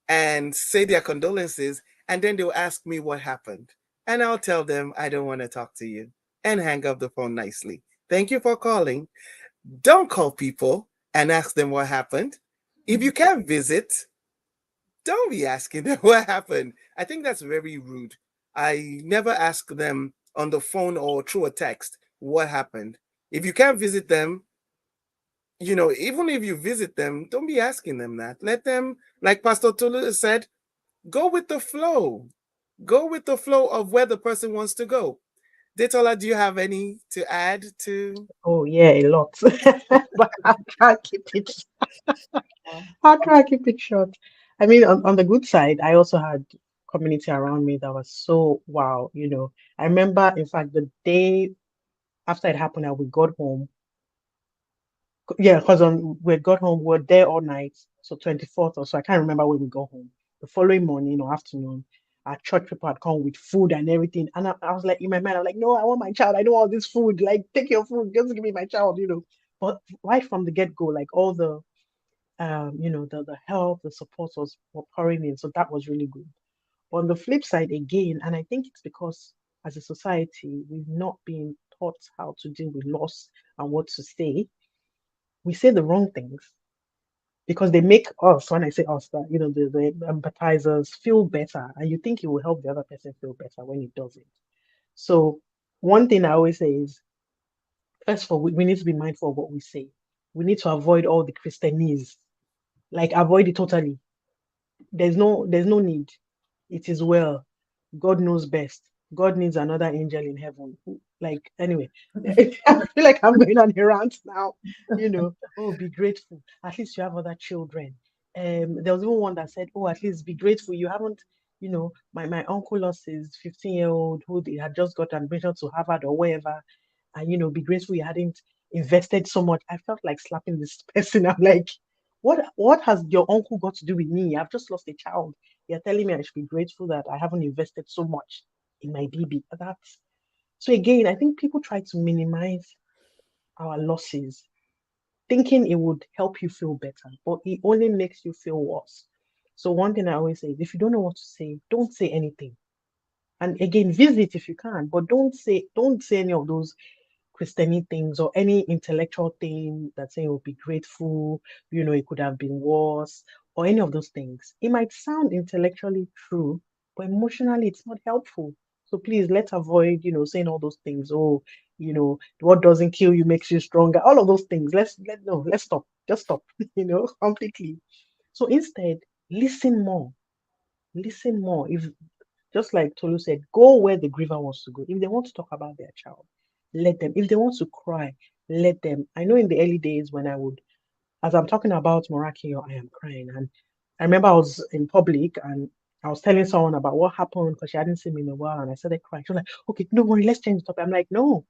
and say their condolences, and then they'll ask me what happened. And I'll tell them, I don't want to talk to you, and hang up the phone nicely. Thank you for calling. Don't call people and ask them what happened. If you can't visit, don't be asking them what happened. I think that's very rude. I never ask them on the phone or through a text what happened. If you can't visit them, even if you visit them, don't be asking them that. Let them, like Pastor Tolu said, go with the flow. Go with the flow of where the person wants to go. Detola, do you have any to add to? Oh yeah, a lot. But I'll try to keep it. I'll try to keep it short. I mean, on the good side, I also had community around me that was so wow. I remember, in fact, the day after it happened, and we got home. Yeah, because we got home, we were there all night. So 24th or so, I can't remember when we got home. The following morning or afternoon, our church people had come with food and everything. And I was like, in my mind, I'm like, no, I want my child. I don't want this food. Like, take your food. Just give me my child. But right from the get-go, like all the help, the support were pouring in. So that was really good. On the flip side, again, and I think it's because as a society, we've not been taught how to deal with loss and what to say. We say the wrong things because they make us, when I say us, that the empathizers feel better, and you think it will help the other person feel better when it doesn't. So one thing I always say is, first of all, we need to be mindful of what we say. We need to avoid all the Christianese, like avoid it totally. There's no need. It is well. God knows best. God needs another angel in heaven. Like, anyway, I feel like I'm going on a rant now. Oh, be grateful. At least you have other children. There was even one that said, oh, at least be grateful. You haven't, my uncle lost his 15-year-old who they had just got admission to Harvard or wherever. And, be grateful you hadn't invested so much. I felt like slapping this person. I'm like, what has your uncle got to do with me? I've just lost a child. You're telling me I should be grateful that I haven't invested so much in my baby. So again, I think people try to minimize our losses, thinking it would help you feel better, but it only makes you feel worse. So one thing I always say is, if you don't know what to say, don't say anything. And again, visit if you can, but don't say any of those Christiany things or any intellectual thing that saying will be grateful, it could have been worse, or any of those things. It might sound intellectually true, but emotionally it's not helpful. So please, let's avoid, saying all those things. Oh, what doesn't kill you makes you stronger. All of those things. Let's stop. Just stop, completely. So instead, listen more. Listen more. If just like Tolu said, go where the griever wants to go. If they want to talk about their child, let them. If they want to cry, let them. I know in the early days when I would, as I'm talking about Morakio, I am crying. And I remember I was in public and I was telling someone about what happened because she hadn't seen me in a while. And I started crying. She was like, okay, don't worry, let's change the topic. I'm like, no,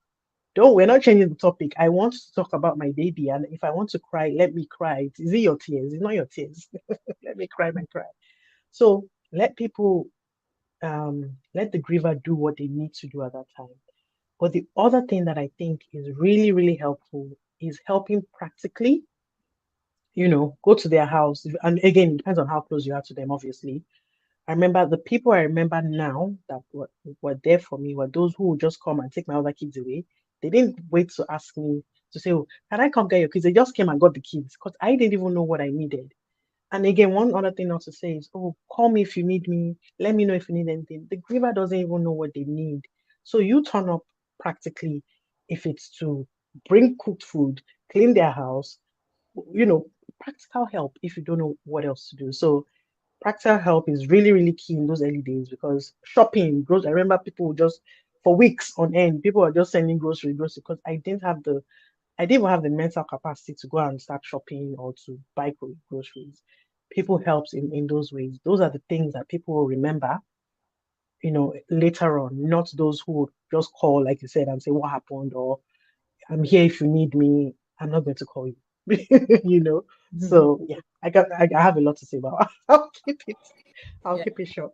don't, we're not changing the topic. I want to talk about my baby. And if I want to cry, let me cry. Is it your tears? It's not your tears. Let me cry my cry. So let people let the griever do what they need to do at that time. But the other thing that I think is really, really helpful is helping practically, go to their house. And again, it depends on how close you are to them, obviously. I remember the people I remember now that were there for me were those who would just come and take my other kids away. They didn't wait to ask me to say, oh, can I come get your kids? They just came and got the kids because I didn't even know what I needed. And again, one other thing not to say is, oh, call me if you need me. Let me know if you need anything. The griever doesn't even know what they need. So you turn up practically if it's to bring cooked food, clean their house, practical help if you don't know what else to do. So practical help is really, really key in those early days because shopping, I remember people would just, for weeks on end, people were just sending groceries because I didn't even have the mental capacity to go and start shopping or to buy groceries. People helped in those ways. Those are the things that people will remember, later on, not those who would just call, like you said, and say, what happened? Or I'm here if you need me. I'm not going to call you. So yeah, I have a lot to say about I'll keep it. I'll Yeah. keep it short.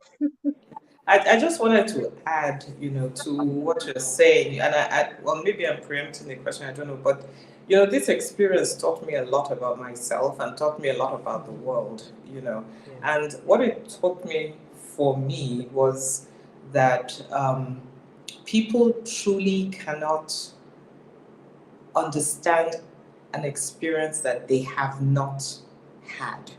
I just wanted to add, to what you're saying, and well, maybe I'm preempting the question, I don't know, but this experience taught me a lot about myself and taught me a lot about the world. Yeah. And what it taught me for me was that people truly cannot understand an experience that they have not had.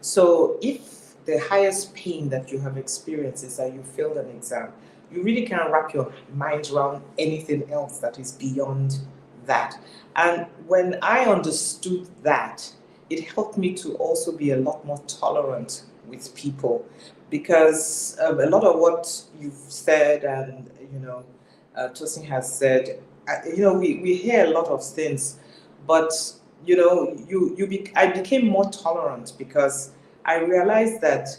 So if the highest pain that you have experienced is that you failed an exam, you really can't wrap your mind around anything else that is beyond that. And when I understood that, it helped me to also be a lot more tolerant with people because a lot of what you've said and Tosin has said, we hear a lot of things, but I became more tolerant because I realized that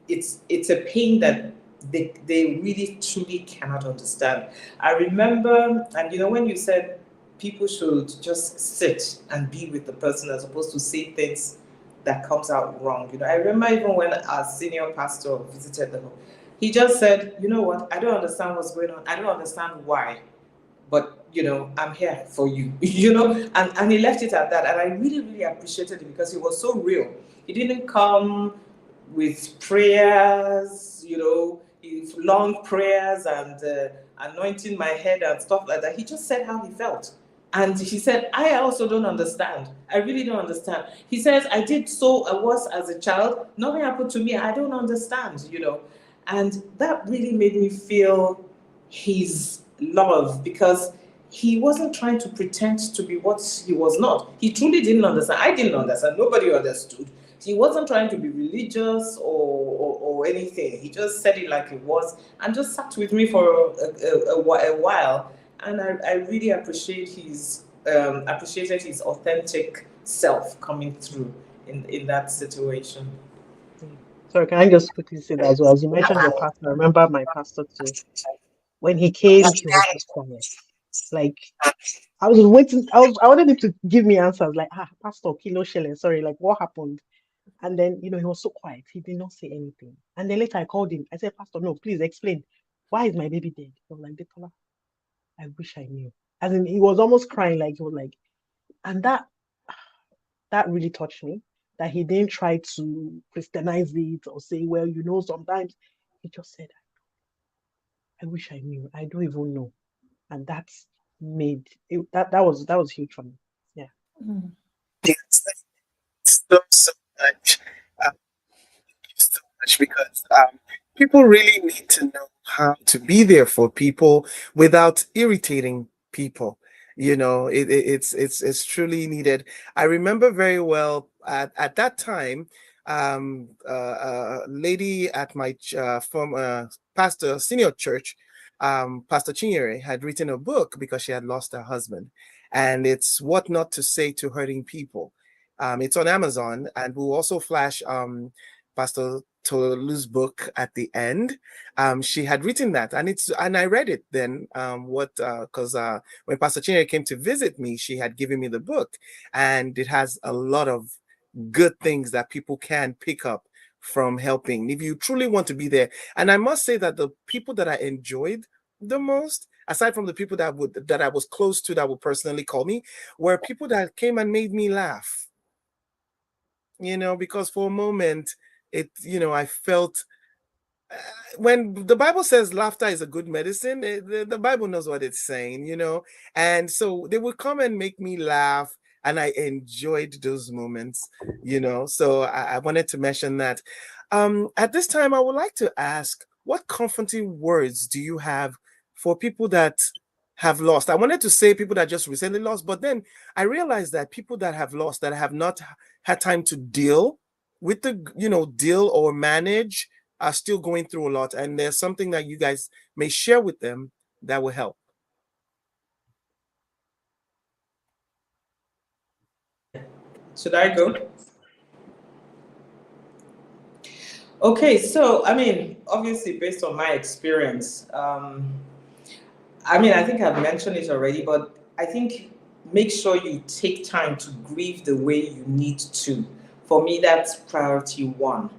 it's a pain that they really truly cannot understand. I remember, and when you said people should just sit and be with the person as opposed to say things that comes out wrong. I remember even when our senior pastor visited the home, he just said, you know what, I don't understand what's going on. I don't understand why, but I'm here for you, and he left it at that. And I really, really appreciated it because he was so real. He didn't come with prayers, long prayers and anointing my head and stuff like that. He just said how he felt. And he said, I also don't understand. I really don't understand. He says, I did so worse as a child. Nothing happened to me. I don't understand, And that really made me feel his love because he wasn't trying to pretend to be what he was not. He truly didn't understand. I didn't understand. Nobody understood. He wasn't trying to be religious or anything. He just said it like it was and just sat with me for a while. And I really appreciated his authentic self coming through in that situation. Sorry, can I just quickly say that as well? As you mentioned your pastor, I remember my pastor too. When he came, he was just quiet. Like I was waiting. I wanted him to give me answers. Like, Pastor Kilo Shele, sorry, like what happened? And then he was so quiet. He did not say anything. And then later I called him. I said, Pastor, no, please explain. Why is my baby dead? He was like, Detola, I wish I knew. As in, he was almost crying. Like he was like, and that really touched me. That he didn't try to Christianize it or say, well, sometimes he just said, I wish I knew. I don't even know. And that's made it, that was huge for me. Yeah. Mm. Yes, so much. Thank you so much because people really need to know how to be there for people without irritating people. You know, it's truly needed. I remember very well at that time, a lady at my former pastor senior church, Pastor Chinyere, had written a book because she had lost her husband, and it's What Not to Say to Hurting People. It's on Amazon, and we'll also flash Pastor Tolu's book at the end. She had written that, and I read it then. Because when Pastor Chinyere came to visit me, she had given me the book, and it has a lot of good things that people can pick up from helping if you truly want to be there. And I must say that the people that I enjoyed the most, aside from the people that I was close to that would personally call me, were people that came and made me laugh. You know, because for a moment, I felt when the Bible says laughter is a good medicine, the Bible knows what it's saying, you know. And so they would come and make me laugh, and I enjoyed those moments, you know. So I wanted to mention that. At this time, I would like to ask, what comforting words do you have for people that have lost? I wanted to say people that just recently lost, but then I realized that people that have lost, that have not had time to deal with deal or manage, are still going through a lot, and there's something that you guys may share with them that will help. Should I go? Okay, so I mean, obviously, based on my experience, I think I've mentioned it already, but I think make sure you take time to grieve the way you need to. For me, that's priority one,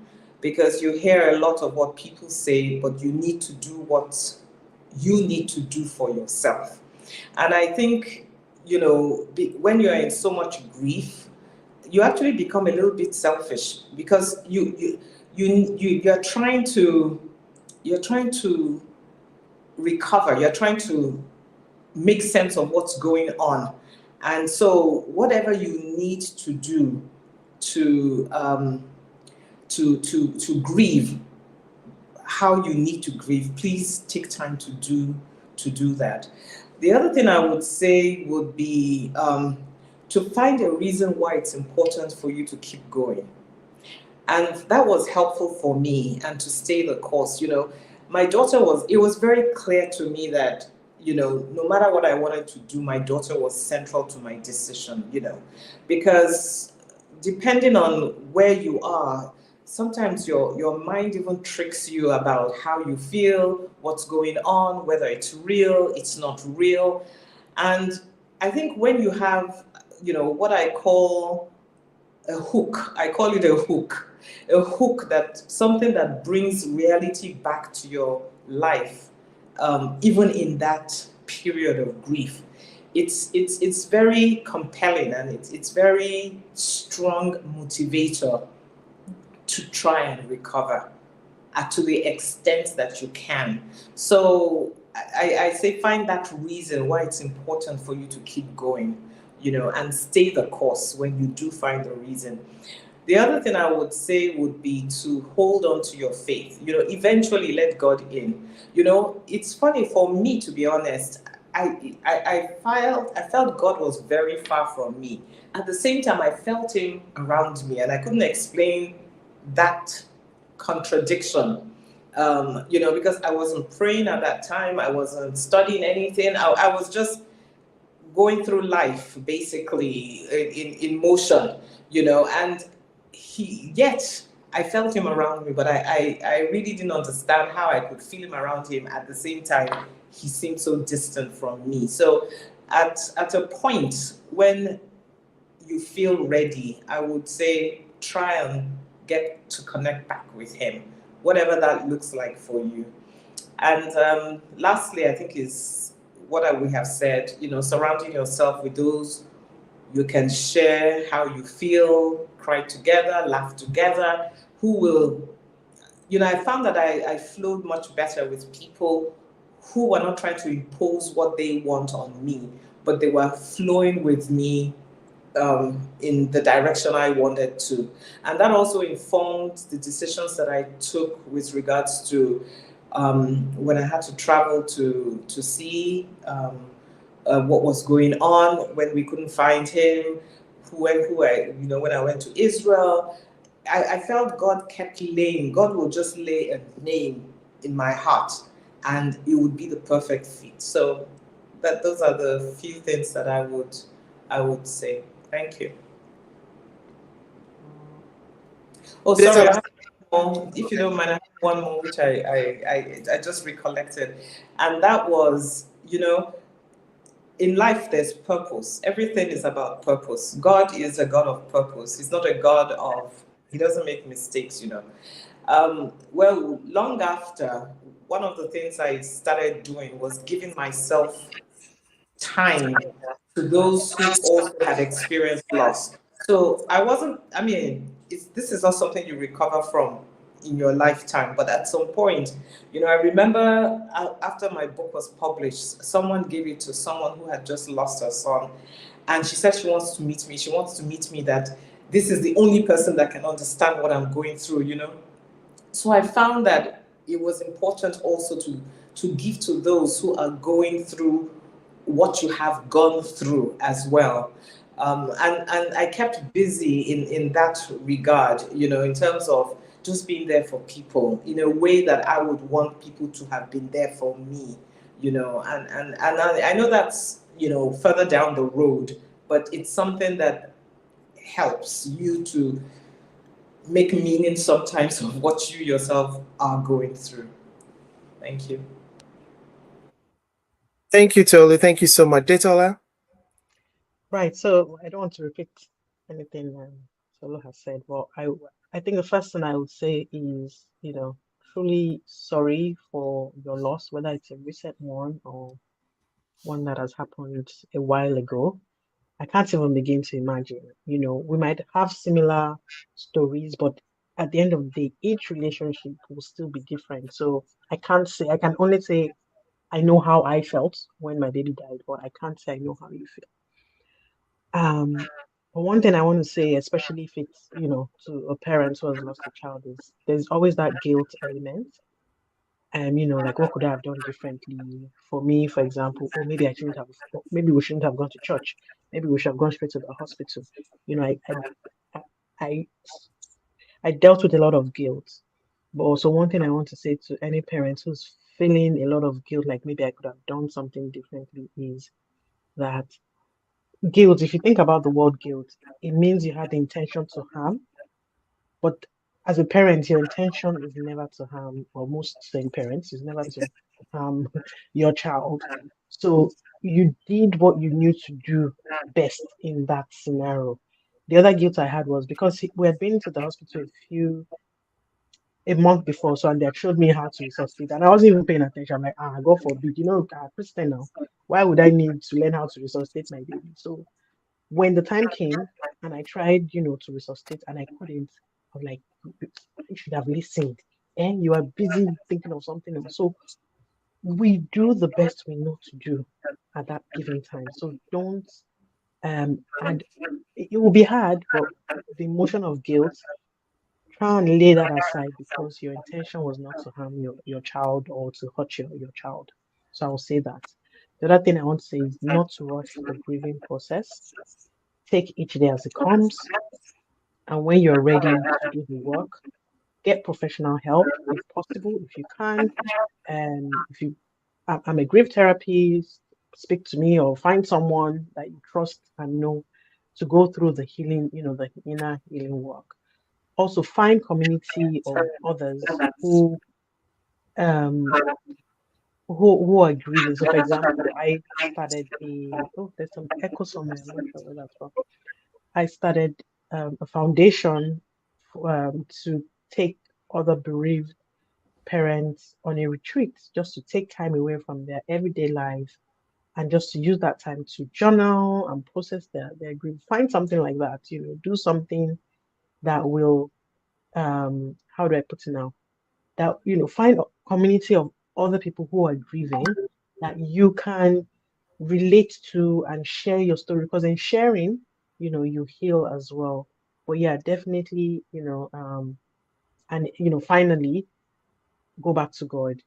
because you hear a lot of what people say, but you need to do what you need to do for yourself. And I think, when you're in so much grief, you actually become a little bit selfish, because you're trying to recover, you're trying to make sense of what's going on. And so whatever you need to do to grieve how you need to grieve, please take time to do that. The other thing I would say would be to find a reason why it's important for you to keep going. And that was helpful for me, and to stay the course. My daughter it was very clear to me that, no matter what I wanted to do, my daughter was central to my decision, because depending on where you are, sometimes your mind even tricks you about how you feel, what's going on, whether it's real, it's not real. And I think when you have, what I call a hook, I call it a hook something that brings reality back to your life, even in that period of grief. It's very compelling, and it's very strong motivator to try and recover to the extent that you can. So I say find that reason why it's important for you to keep going, and stay the course when you do find the reason. The other thing I would say would be to hold on to your faith. Eventually let God in. It's funny for me, to be honest. I felt God was very far from me. At the same time, I felt Him around me, and I couldn't explain that contradiction. Because I wasn't praying at that time, I wasn't studying anything. I was just going through life, basically in motion, and yet I felt Him around me, but I really didn't understand how I could feel Him around Him. At the same time, He seemed so distant from me. So at a point when you feel ready, I would say try and get to connect back with Him, whatever that looks like for you. And lastly, I think is what we have said, surrounding yourself with those you can share how you feel, cry together, laugh together, who will, I found that I flowed much better with people who were not trying to impose what they want on me, but they were flowing with me in the direction I wanted to. And that also informed the decisions that I took with regards to when I had to travel to see what was going on when we couldn't find him, when I went to Israel, I felt God kept laying. God will just lay a name in my heart, and it would be the perfect fit. So those are the few things that I would say. Thank you. Oh, sorry. I have one more. If you don't mind, I have one more which I just recollected, and that was, in life there's purpose. Everything is about purpose. God is a God of purpose. He's not a God of, he doesn't make mistakes. Well, long after, one of the things I started doing was giving myself time to those who also had experienced loss. So I wasn't, I mean, this is not something you recover from in your lifetime, but at some point, I remember after my book was published, someone gave it to someone who had just lost her son. And she said she wants to meet me. She wants to meet me, that this is the only person that can understand what I'm going through. So I found that it was important also to give to those who are going through what you have gone through as well. And I kept busy in that regard, in terms of just being there for people in a way that I would want people to have been there for me, and I know that's, further down the road, but it's something that helps you to make meaning sometimes of what you yourself are going through. Thank you. Thank you, Tolu. Thank you so much. Detola? Right. So I don't want to repeat anything Solo has said, but I think the first thing I would say is, truly sorry for your loss, whether it's a recent one or one that has happened a while ago. I can't even begin to imagine. We might have similar stories, but at the end of the day, each relationship will still be different. So I can only say I know how I felt when my baby died, but I can't say I know how you feel. But one thing I want to say, especially if it's, to a parent who has lost a child, is there's always that guilt element. Like what could I have done differently? For me, for example, or maybe I shouldn't have, or maybe we shouldn't have gone to church. Maybe we should have gone straight to the hospital. You know, I, I, I, I dealt with a lot of guilt. But also one thing I want to say to any parent who's feeling a lot of guilt, like maybe I could have done something differently, is that guilt, if you think about the word guilt, it means you had the intention to harm. But as a parent, your intention is never to harm, or most same parents is never to harm your child. So you did what you knew to do best in that scenario. The other guilt I had was because we had been to the hospital a month before, so and they had showed me how to resuscitate, and I wasn't even paying attention. I'm like, God forbid, Christian now. Why would I need to learn how to resuscitate my baby? So when the time came and I tried, to resuscitate and I couldn't, I was like, you should have listened. And you are busy thinking of something else. So we do the best we know to do at that given time. So don't and it will be hard, but the emotion of guilt, try and lay that aside because your intention was not to harm your child or to hurt your child. So I will say that. The other thing I want to say is not to rush the grieving process. Take each day as it comes. And when you're ready to do the work, get professional help if possible. If you can, if you, I'm a grief therapist, speak to me or find someone that you trust and know to go through the healing, the inner healing work. Also, find community of others um, who are grieving. So, for example, I started there's some echo somewhere. I'm not sure where that's from. I started a foundation to take other bereaved parents on a retreat, just to take time away from their everyday life and just to use that time to journal and process their grief. Find something like that, do something that will, how do I put it now? That, find a community of other people who are grieving that you can relate to and share your story, because in sharing, you heal as well. But yeah, definitely, and finally go back to God.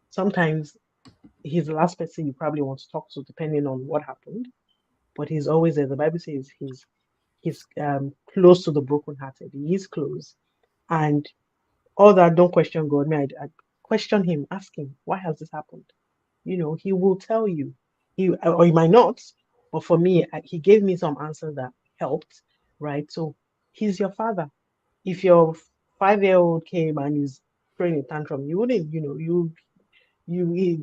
sometimes he's the last person you probably want to talk to, depending on what happened. But he's always there. The Bible says he's close to the brokenhearted. He is close, and all that. Don't question God. I question him. Ask him, why has this happened? He will tell you. Or he might not. But for me, he gave me some answers that helped. Right. So he's your father. If your 5-year-old came and is throwing a tantrum, you wouldn't.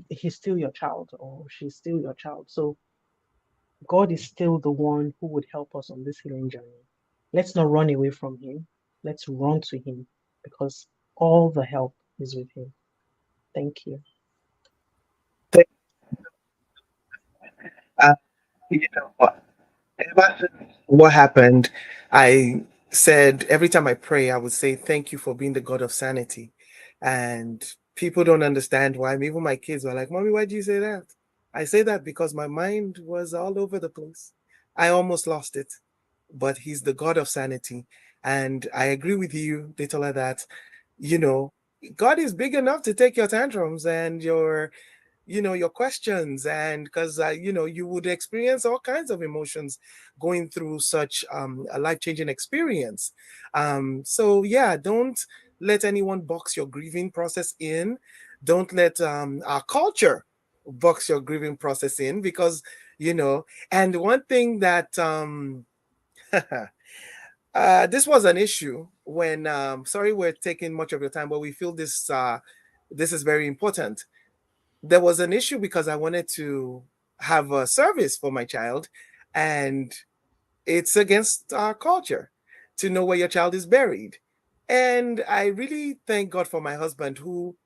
He's still your child, or she's still your child. So God is still the one who would help us on this healing journey. Let's not run away from him. Let's run to him, because all the help is with him. Thank you. You know what? Ever since what happened, I said every time I pray, I would say, thank you for being the God of sanity. And people don't understand why. Even my kids were like, Mommy, why do you say that? I say that because my mind was all over the place. I almost lost it. But he's the God of sanity. And I agree with you, Detola, that, God is big enough to take your tantrums and your questions, and because you would experience all kinds of emotions going through such a life-changing experience. So yeah, don't let anyone box your grieving process in. Don't let our culture box your grieving process in, because and one thing that this was an issue when sorry we're taking much of your time, but we feel this is very important. There was an issue because I wanted to have a service for my child, and it's against our culture to know where your child is buried. And I really thank God for my husband, who,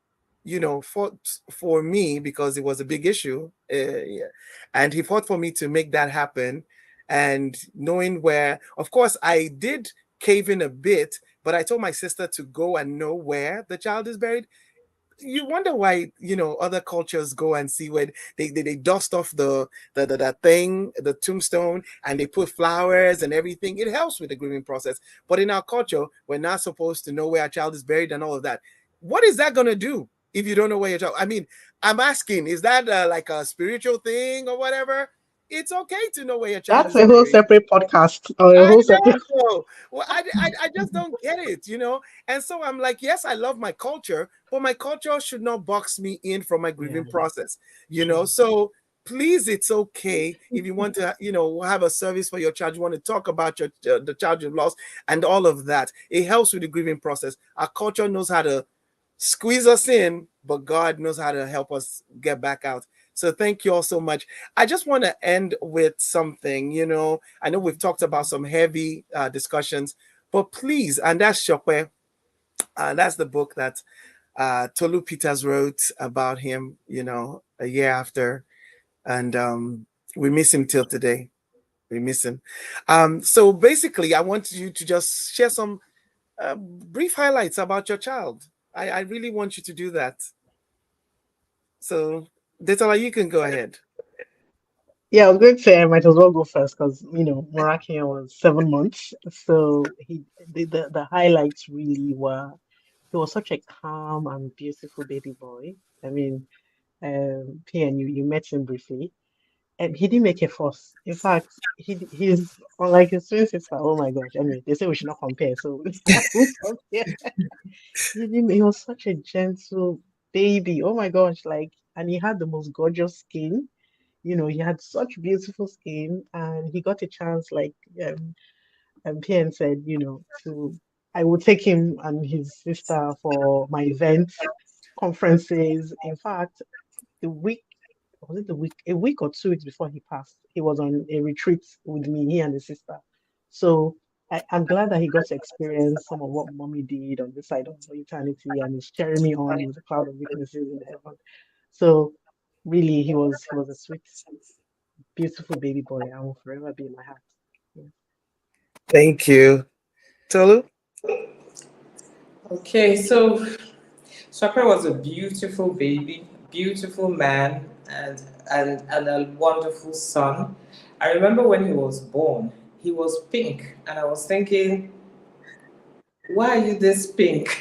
fought for me, because it was a big issue. Yeah. And he fought for me to make that happen. And knowing where, of course, I did cave in a bit, but I told my sister to go and know where the child is buried. You wonder why other cultures go and see where they dust off the thing, the tombstone, and they put flowers and everything. It helps with the grieving process. But in our culture, we're not supposed to know where our child is buried and all of that. What is that going to do if you don't know where your child? I mean, I'm asking, is that like a spiritual thing or whatever? It's okay to know where your child That's is a whole buried. separate podcast, or a I whole separate. know. Well, I just don't get it, And so I'm like, yes, I love my culture, but my culture should not box me in from my grieving Yeah. process, So please, it's okay if you want to, have a service for your child. You want to talk about the child you've lost and all of that. It helps with the grieving process. Our culture knows how to squeeze us in, but God knows how to help us get back out. So thank you all so much. I just want to end with something, I know we've talked about some heavy discussions, but please, and that's Chopin. That's the book that Tolu Peters wrote about him, a year after. And we miss him till today. We miss him. So basically, I want you to just share some brief highlights about your child. I really want you to do that. So, Detola, you can go ahead. Yeah, I was going to say I might as well go first, because Morakia was 7 months. So the highlights really were, he was such a calm and beautiful baby boy. I mean, PN, you met him briefly, and he didn't make a fuss. In fact, he's unlike his twin sister. Oh my gosh! Anyway, they say we should not compare, so I won't compare. He was such a gentle baby. Oh my gosh! And he had the most gorgeous skin. He had such beautiful skin, and he got a chance, like PN said, I would take him and his sister for my events, conferences. In fact, the week was it the week a week or 2 weeks before he passed, he was on a retreat with me, he and his sister. So I'm glad that he got to experience some of what mommy did on this side of eternity, and is cheering me on with a cloud of witnesses in heaven. So really, he was a sweet, beautiful baby boy, and will forever be in my heart. Yeah. Thank you. Tolu? Okay, so Shaka was a beautiful baby, beautiful man, and a wonderful son. I remember when he was born, he was pink, and I was thinking, why are you this pink?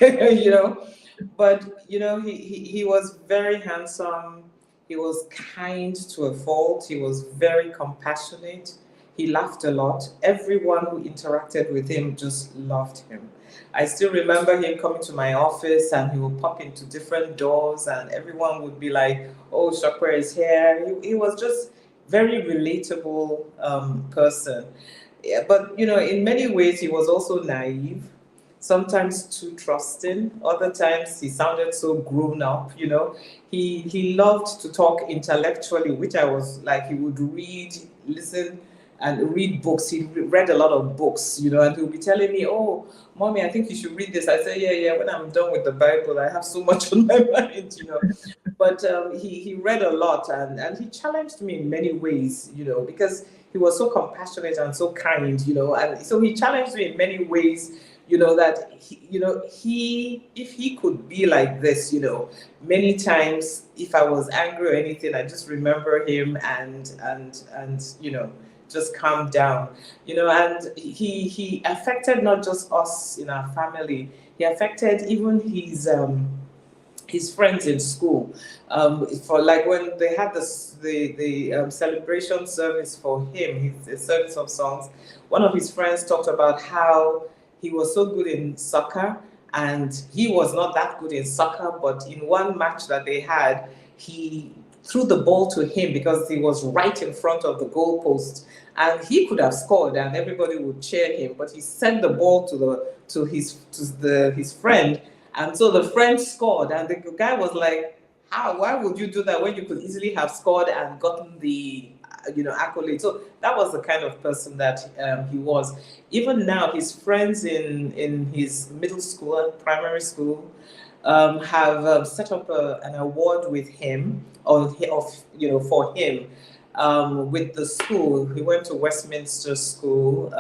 But he was very handsome. He was kind to a fault. He was very compassionate. He laughed a lot. Everyone who interacted with him just loved him. I still remember him coming to my office, and he would pop into different doors, and everyone would be like, "Oh, Shakwa is here." He was just very relatable person. Yeah, but in many ways, he was also naive, sometimes too trusting. Other times he sounded so grown up. He loved to talk intellectually, which I was like, he would read, listen, and read books. He read a lot of books, and he'll be telling me, "Oh, mommy, I think you should read this." I say, "Yeah, yeah, when I'm done with the Bible, I have so much on my mind. But he read a lot, and he challenged me in many ways, because he was so compassionate and so kind, and so he challenged me in many ways, that he if he could be like this, many times if I was angry or anything, I just remember him, and just calm down, and he affected not just us in our family, he affected even his friends in school. For like when they had the celebration service for him, his service of songs, one of his friends talked about how he was so good in soccer, and he was not that good in soccer, but in one match that they had, he threw the ball to him because he was right in front of the goalpost, and he could have scored and everybody would cheer him, but he sent the ball to his friend, and so the friend scored, and the guy was like, "How? Why would you do that when you could easily have scored and gotten the accolade?" So that was the kind of person that he was. Even now, his friends in his middle school and primary school have set up an award with him, for him, with the school. He went to Westminster School,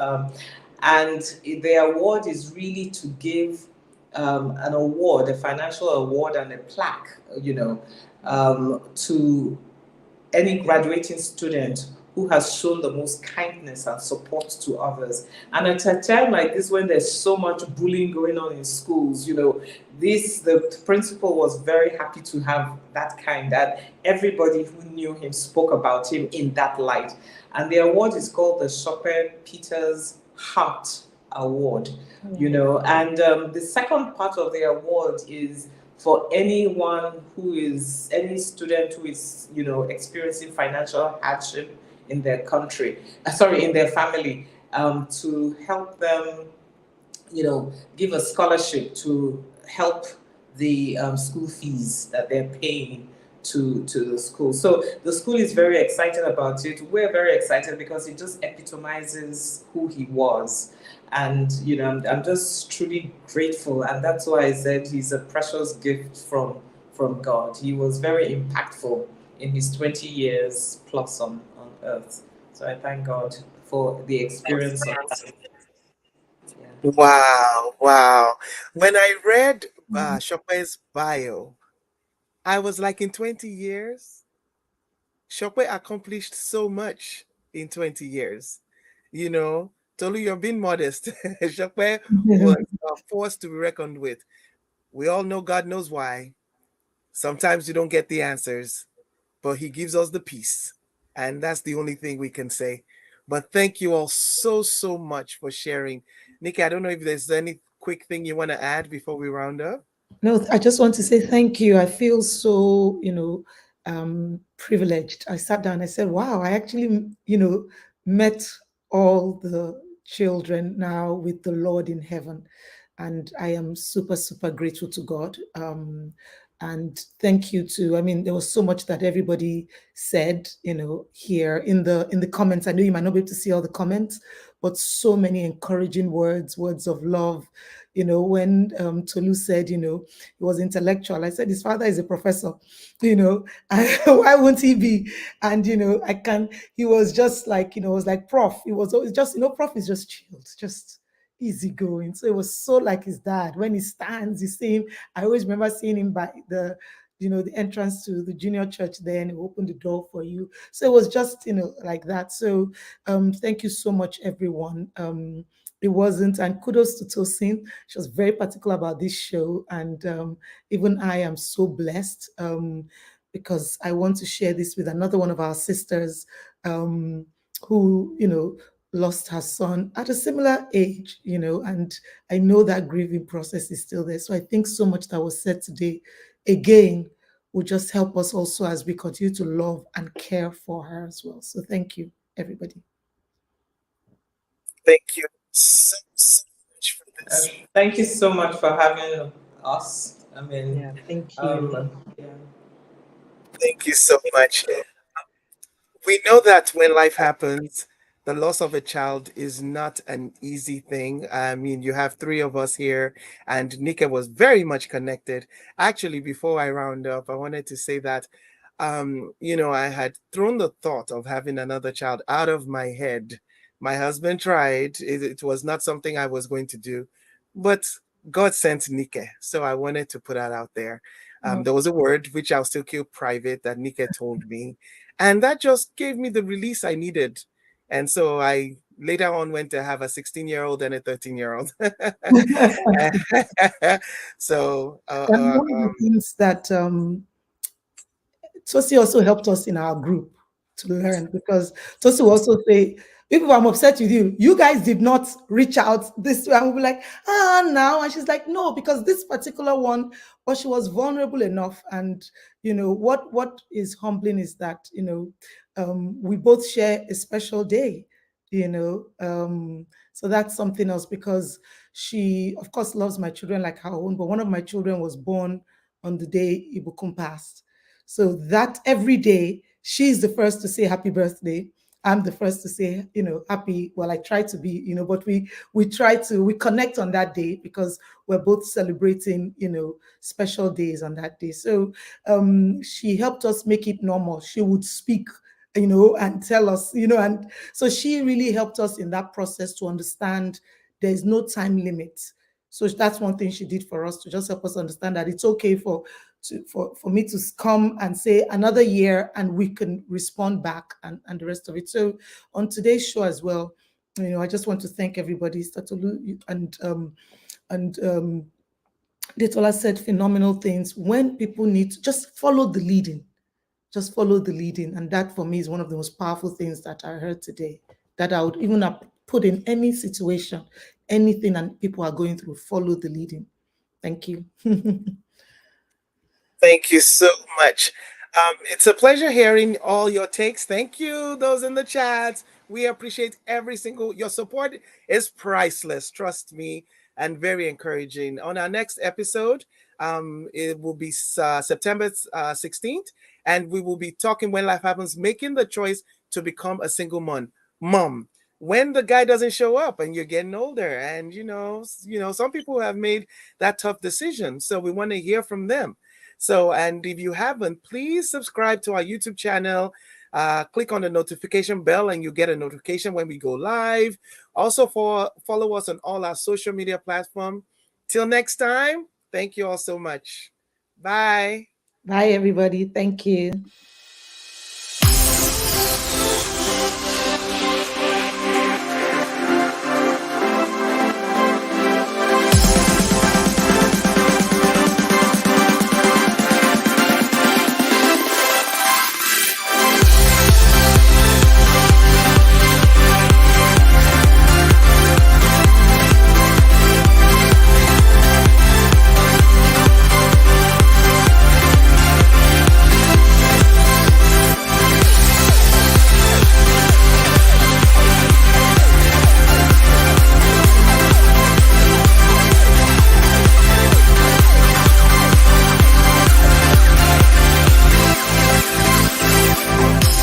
and the award is really to give an award, a financial award, and a plaque, to any graduating student who has shown the most kindness and support to others. And at a time like this, when there's so much bullying going on in schools, the principal was very happy to have that kind, that everybody who knew him spoke about him in that light. And the award is called the Chopin Peters Heart Award, and the second part of the award is for any student who is, experiencing financial hardship in their country, in their family, to help them, give a scholarship to help the school fees that they're paying to the school. So the school is very excited about it. We're very excited because it just epitomizes who he was. And I'm just truly grateful, and that's why I said he's a precious gift from God. He was very impactful in his 20 years plus on earth. So I thank God for the experience of that. Yeah. Wow, wow. When I read Chopin's bio, I was like, in 20 years, Chopin accomplished so much in 20 years. Tolu, you're being modest. Chopin was a force to be reckoned with. We all know God knows why. Sometimes you don't get the answers, but he gives us the peace. And that's the only thing we can say. But thank you all so, so much for sharing. Nikki, I don't know if there's any quick thing you want to add before we round up. No, I just want to say thank you. I feel so, privileged. I sat down, I said, wow, I actually, met all the children now with the Lord in heaven. And I am super, super grateful to God. And thank you to, there was so much that everybody said, here in the comments. I know you might not be able to see all the comments, but so many encouraging words of love. When Tolu said, he was intellectual, I said his father is a professor, why won't he be? And he was just like, it was like prof. It was always just, prof is just chilled, just easygoing. So it was so like his dad. When he stands, you see him. I always remember seeing him by the entrance to the junior church there, and he opened the door for you. So it was just, like that. So thank you so much, everyone. it wasn't. And kudos to Tosin. She was very particular about this show. And even I am so blessed because I want to share this with another one of our sisters who, lost her son at a similar age, and I know that grieving process is still there. So I think so much that was said today, again, will just help us also as we continue to love and care for her as well. So thank you, everybody. Thank you so much for this. Thank you so much for having us. I mean, Yeah, thank you. yeah. Thank you so much. We know that when life happens, the loss of a child is not an easy thing. I mean, you have three of us here, and Nika was very much connected. Actually, before I round up, I wanted to say that, I had thrown the thought of having another child out of my head. My husband tried. It was not something I was going to do, but God sent Nika. So I wanted to put that out there. There was a word which I'll still keep private that Nika told me. And that just gave me the release I needed. And so I later on went to have a 16-year-old and a 13-year-old. So, And one of the things that Tosi also helped us in our group to learn, because Tosi will also say, people, I'm upset with you. You guys did not reach out this way. And we'll be like, now. And she's like, no, because this particular one, but she was vulnerable enough. And, what is humbling is that, we both share a special day, so that's something else, because she, of course, loves my children like her own, but one of my children was born on the day Ibukun passed. So that every day, she's the first to say happy birthday. I'm the first to say, happy. Well, I try to be, but we connect on that day because we're both celebrating, special days on that day. So she helped us make it normal. She would speak, and tell us, and so she really helped us in that process to understand there's no time limit. So that's one thing she did for us, to just help us understand that it's okay for me to come and say another year and we can respond back and the rest of it. So on today's show as well, I just want to thank everybody. Statolu and Detola said phenomenal things. When people need to just follow the leading, and that for me is one of the most powerful things that I heard today, that I would even have put in any situation, anything and people are going through, follow the leading. Thank you. Thank you so much. It's a pleasure hearing all your takes. Thank you, those in the chat. We appreciate your support is priceless, trust me, and very encouraging. On our next episode, it will be September 16th, and we will be talking when life happens, making the choice to become a single mom. When the guy doesn't show up and you're getting older, and some people have made that tough decision. So we want to hear from them. So, and if you haven't, please subscribe to our YouTube channel. Click on the notification bell and you get a notification when we go live. Also, follow us on all our social media platforms. Till next time, thank you all so much. Bye. Bye, everybody. Thank you.